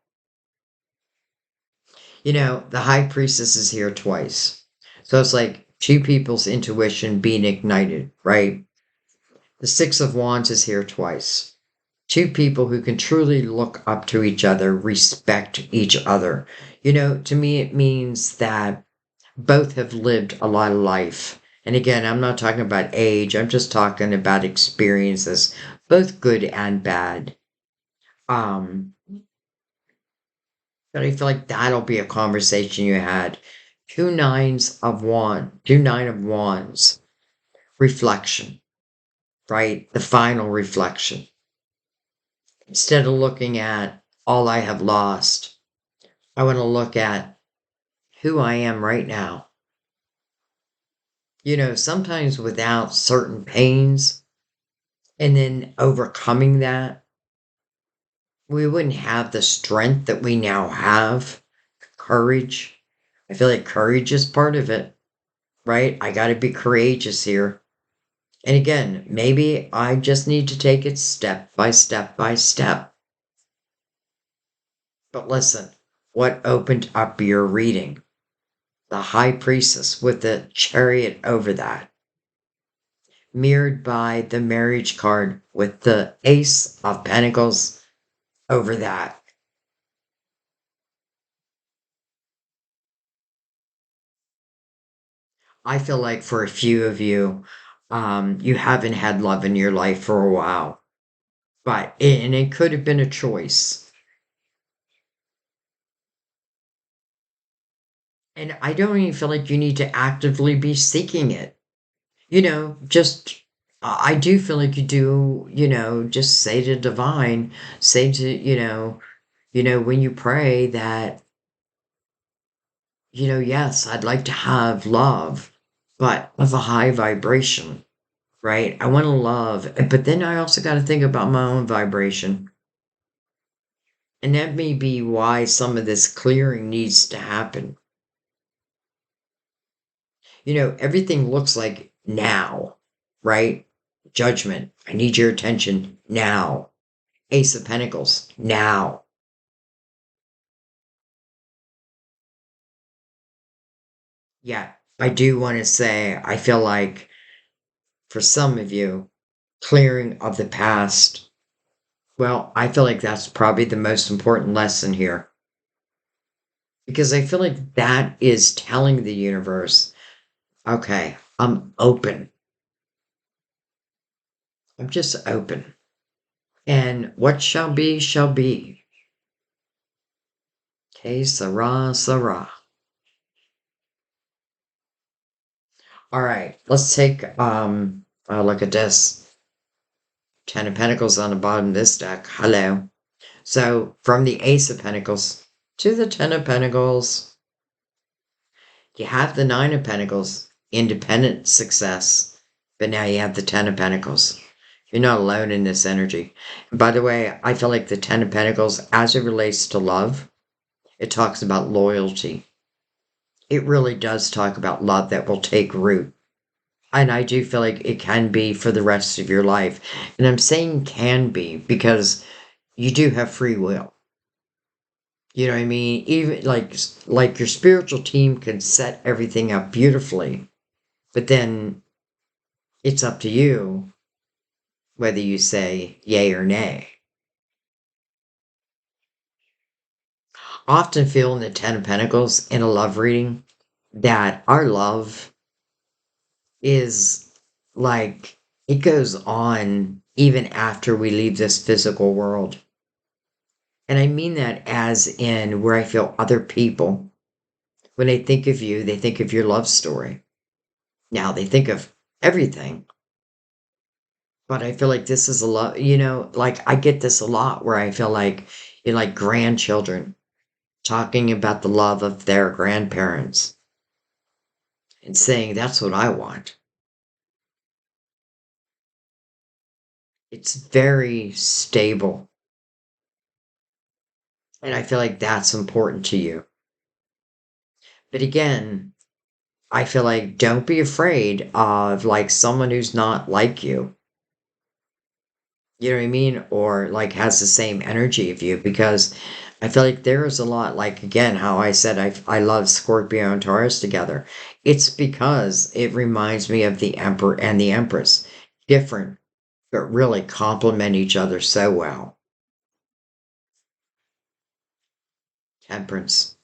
The high priestess is here twice. So it's like two people's intuition being ignited, right? The Six of Wands is here twice. Two people who can truly look up to each other, respect each other. To me, it means that both have lived a lot of life. And again, I'm not talking about age, I'm just talking about experiences, both good and bad. Um, but I feel like that'll be a conversation you had. Two nine of wands, reflection, right? The final reflection. Instead of looking at all I have lost, I want to look at who I am right now. Sometimes without certain pains and then overcoming that, we wouldn't have the strength that we now have, courage. I feel like courage is part of it, right? I got to be courageous here. And again, maybe I just need to take it step by step by step. But listen, what opened up your reading? The high priestess with the chariot over that, mirrored by the marriage card with the ace of pentacles over that. I feel like for a few of you, you haven't had love in your life for a while, and it could have been a choice. And I don't even feel like you need to actively be seeking it. Just I do feel like you do, just say to divine, say to, when you pray that, yes, I'd like to have love, but of a high vibration, right? I want to love, but then I also got to think about my own vibration. And that may be why some of this clearing needs to happen. Everything looks like now, right? Judgment. I need your attention now. Ace of Pentacles now. Yeah, I do want to say, I feel like for some of you, clearing of the past, well, I feel like that's probably the most important lesson here. Because I feel like that is telling the universe, okay, I'm open. I'm just open. And what shall be, shall be. Okay, Sarah, Sarah. All right, let's take look at this. Ten of Pentacles on the bottom of this deck. Hello. So from the Ace of Pentacles, To the Ten of Pentacles. You have the Nine of Pentacles, independent success, but now you have the Ten of Pentacles. You're not alone in this energy. And by the way, I feel like the Ten of Pentacles, as it relates to love, it talks about loyalty. It really does talk about love that will take root. And I do feel like it can be for the rest of your life. And I'm saying can be because you do have free will. You know what I mean? Even like your spiritual team can set everything up beautifully, but then it's up to you whether you say yay or nay. Often feel in the Ten of Pentacles in a love reading that our love is like it goes on even after we leave this physical world. And I mean that as in where I feel other people, when they think of you, they think of your love story. Now they think of everything, but I feel like this is a lot, like I get this a lot where I feel like like grandchildren talking about the love of their grandparents and saying, that's what I want. It's very stable. And I feel like that's important to you. But again, I feel like don't be afraid of like someone who's not like you. You know what I mean? Or like has the same energy of you because I feel like there is a lot like again how I said I love Scorpio and Taurus together. It's because it reminds me of the Emperor and the Empress. Different, but really complement each other so well. Temperance,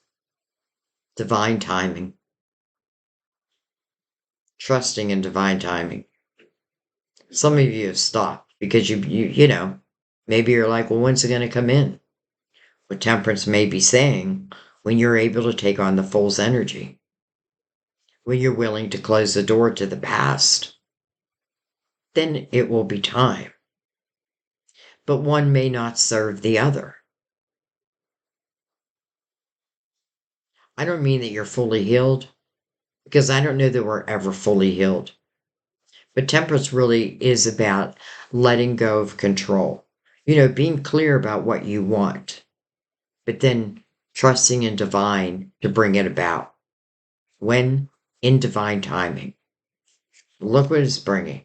divine timing, trusting in divine timing. Some of you have stopped because maybe you're like, well, when's it going to come in? What temperance may be saying when you're able to take on the Fool's energy, when you're willing to close the door to the past, then it will be time. But one may not serve the other. I don't mean that you're fully healed, because I don't know that we're ever fully healed. But temperance really is about letting go of control. Being clear about what you want, but then trusting in divine to bring it about. When in divine timing. Look what it's bringing.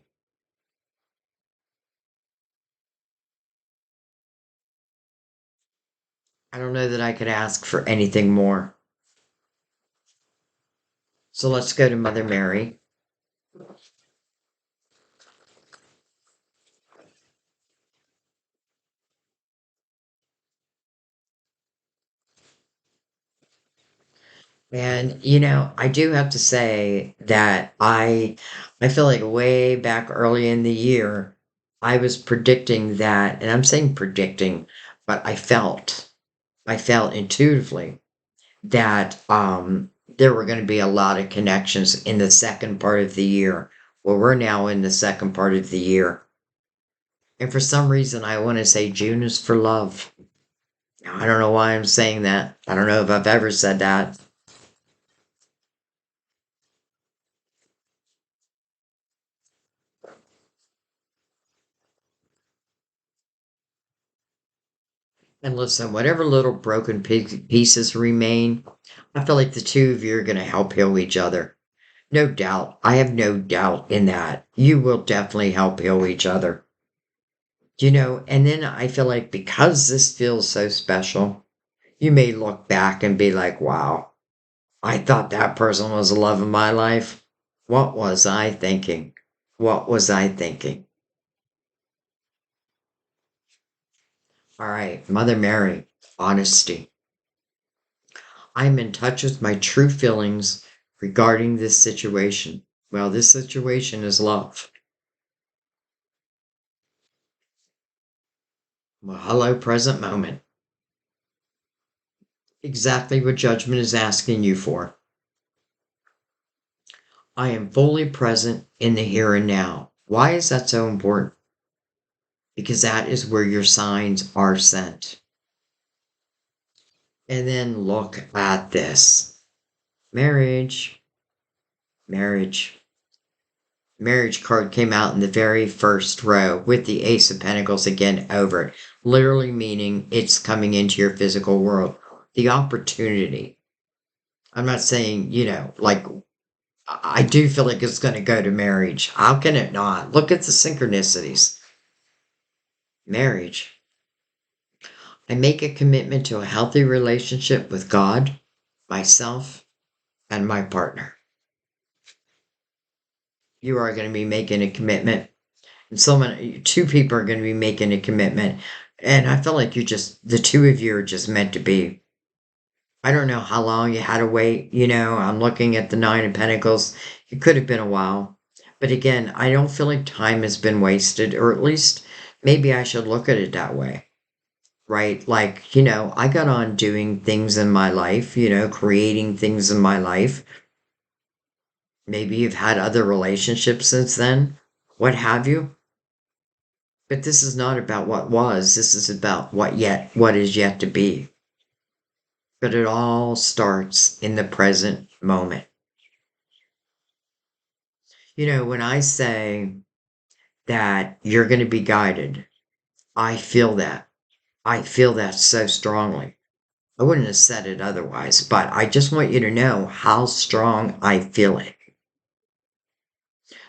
I don't know that I could ask for anything more. So let's go to Mother Mary. And I do have to say that I feel like way back early in the year, I was predicting that, and I'm saying predicting, but I felt intuitively that there were going to be a lot of connections in the second part of the year. Well, we're now in the second part of the year. And for some reason, I want to say June is for love. I don't know why I'm saying that. I don't know if I've ever said that. And listen, whatever little broken pieces remain, I feel like the two of you are going to help heal each other. No doubt. I have no doubt in that. You will definitely help heal each other. And then I feel like because this feels so special, you may look back and be like, wow, I thought that person was the love of my life. What was I thinking? What was I thinking? All right, Mother Mary, honesty. I'm in touch with my true feelings regarding this situation. Well, this situation is love. Well, hello, present moment. Exactly what judgment is asking you for. I am fully present in the here and now. Why is that so important? Because that is where your signs are sent. And then look at this. Marriage, marriage. Marriage card came out in the very first row with the Ace of Pentacles again over it, literally meaning it's coming into your physical world. The opportunity. I'm not saying, like, I do feel like it's going to go to marriage. How can it not? Look at the synchronicities. Marriage. I make a commitment to a healthy relationship with God, myself, and my partner. You are going to be making a commitment. And two people are going to be making a commitment. And I feel like the two of you are just meant to be. I don't know how long you had to wait. I'm looking at the Nine of Pentacles. It could have been a while. But again, I don't feel like time has been wasted, or at least maybe I should look at it that way, right? Like, I got on doing things in my life, creating things in my life. Maybe you've had other relationships since then, what have you. But this is not about what was, this is about what is yet to be. But it all starts in the present moment. When I say that you're going to be guided, I feel that. I feel that so strongly. I wouldn't have said it otherwise, but I just want you to know how strong I feel it.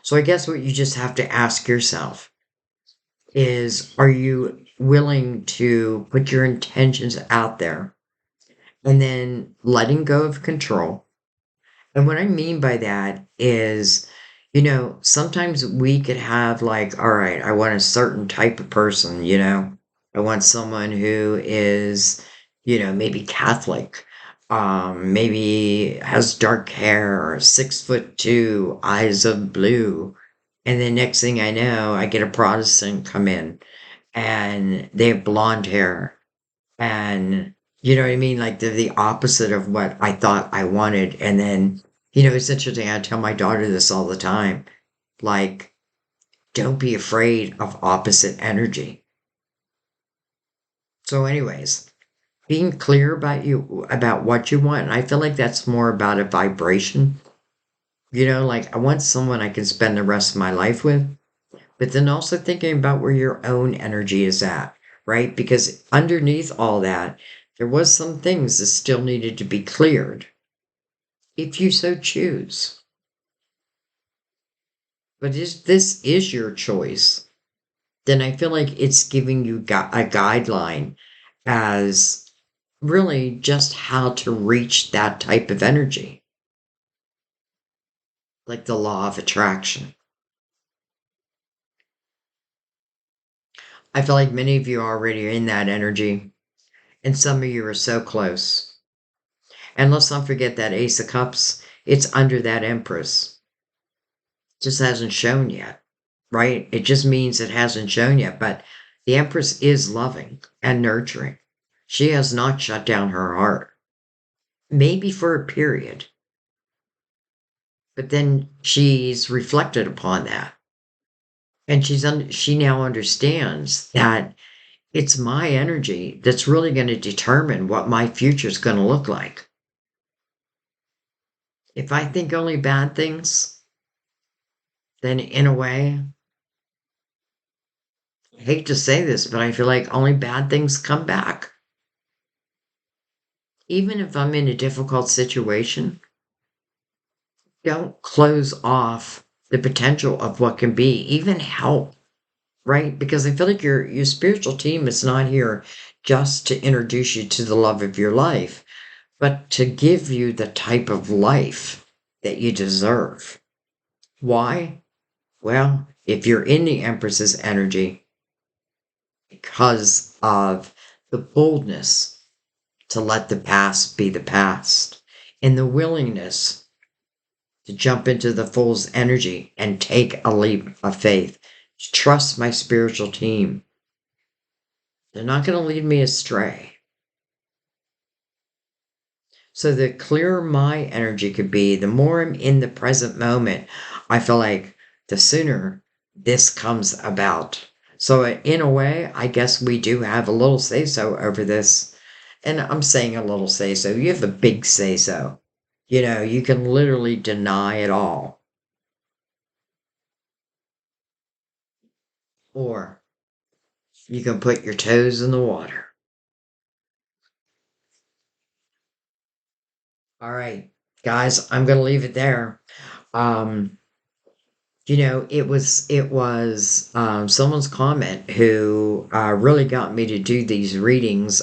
So I guess what you just have to ask yourself is, are you willing to put your intentions out there and then letting go of control? And what I mean by that is, sometimes we could have like, all right, I want a certain type of person, I want someone who is, maybe Catholic, maybe has dark hair, 6'2", eyes of blue. And then next thing I know, I get a Protestant come in and they have blonde hair. And you know what I mean? Like they're the opposite of what I thought I wanted. And then, it's interesting. I tell my daughter this all the time. Like, don't be afraid of opposite energy. So, anyways, being clear about what you want. And I feel like that's more about a vibration. Like I want someone I can spend the rest of my life with, but then also thinking about where your own energy is at, right? Because underneath all that, there was some things that still needed to be cleared, if you so choose. But if this is your choice, then I feel like it's giving you a guideline as really just how to reach that type of energy, like the law of attraction. I feel like many of you already are in that energy, and some of you are so close. And let's not forget that Ace of Cups, it's under that Empress. It just hasn't shown yet, right? It just means it hasn't shown yet, but the Empress is loving and nurturing. She has not shut down her heart. Maybe for a period, but then she's reflected upon that. And she now understands that it's my energy that's really going to determine what my future is going to look like. If I think only bad things, then in a way, I hate to say this, but I feel like only bad things come back. Even if I'm in a difficult situation, don't close off the potential of what can be, even help, right? Because I feel like your spiritual team is not here just to introduce you to the love of your life, but to give you the type of life that you deserve. Why? Well, if you're in the Empress's energy, because of the boldness to let the past be the past and the willingness to jump into the Fool's energy and take a leap of faith. Trust my spiritual team. They're not going to lead me astray. So the clearer my energy could be, the more I'm in the present moment, I feel like the sooner this comes about. So in a way, I guess we do have a little say-so over this. And I'm saying a little say so. You have a big say so. You know, you can literally deny it all. Or you can put your toes in the water. All right, guys, I'm going to leave it there. Um, it was someone's comment who really got me to do these readings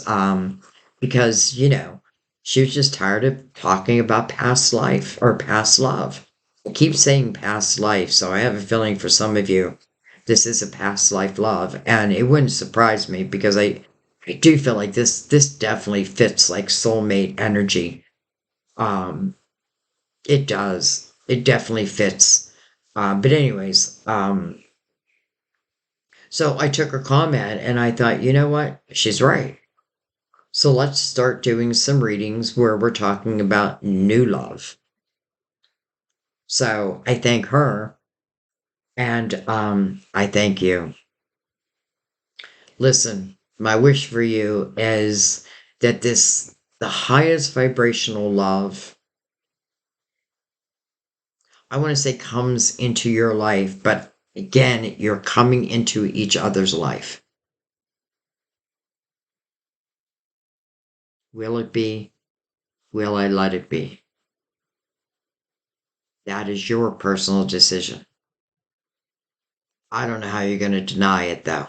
because she was just tired of talking about past life or past love. I keep saying past life, so I have a feeling for some of you this is a past life love, and it wouldn't surprise me because I do feel like this definitely fits like soulmate energy. um it does. It definitely fits. But anyways, so I took her comment and I thought, you know what? She's right. So let's start doing some readings where we're talking about new love. So I thank her and I thank you. Listen, my wish for you is that the highest vibrational love, I want to say comes into your life, but again, you're coming into each other's life. Will it be? Will I let it be? That is your personal decision. I don't know how you're going to deny it, though.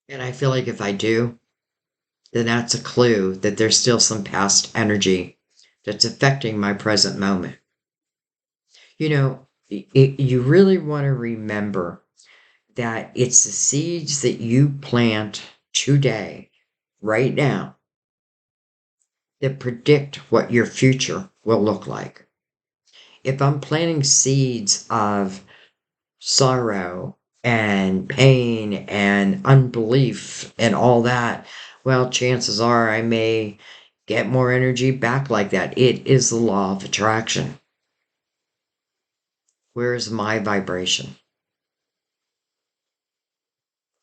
And I feel like if I do, then that's a clue that there's still some past energy that's affecting my present moment. You really want to remember that it's the seeds that you plant today, right now, that predict what your future will look like. If I'm planting seeds of sorrow and pain and unbelief and all that, well, chances are I may get more energy back like that. It is the law of attraction. Where is my vibration?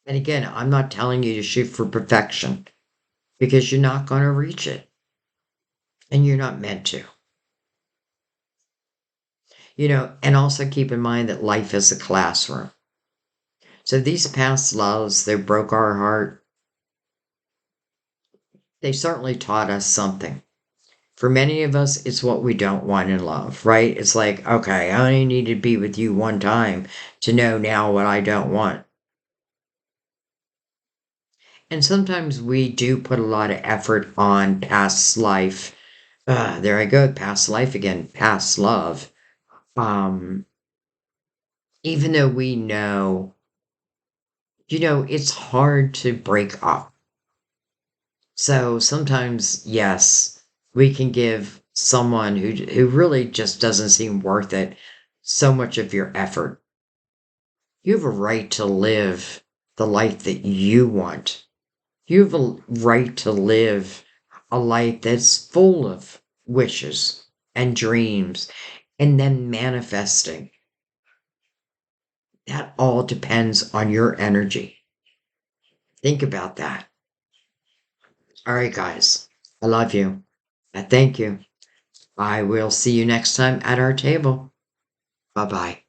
And again, I'm not telling you to shoot for perfection because you're not going to reach it and you're not meant to. And also keep in mind that life is a classroom. So these past loves that broke our heart, they certainly taught us something. For many of us, it's what we don't want in love, right? It's like, okay, I only need to be with you one time to know now what I don't want. And sometimes we do put a lot of effort on past life. There I go, past life again, past love. Um, Even though we know, it's hard to break up. So sometimes, yes, we can give someone who really just doesn't seem worth it so much of your effort. You have a right to live the life that you want. You have a right to live a life that's full of wishes and dreams and then manifesting. That all depends on your energy. Think about that. All right, guys. I love you. I thank you. I will see you next time at our table. Bye bye.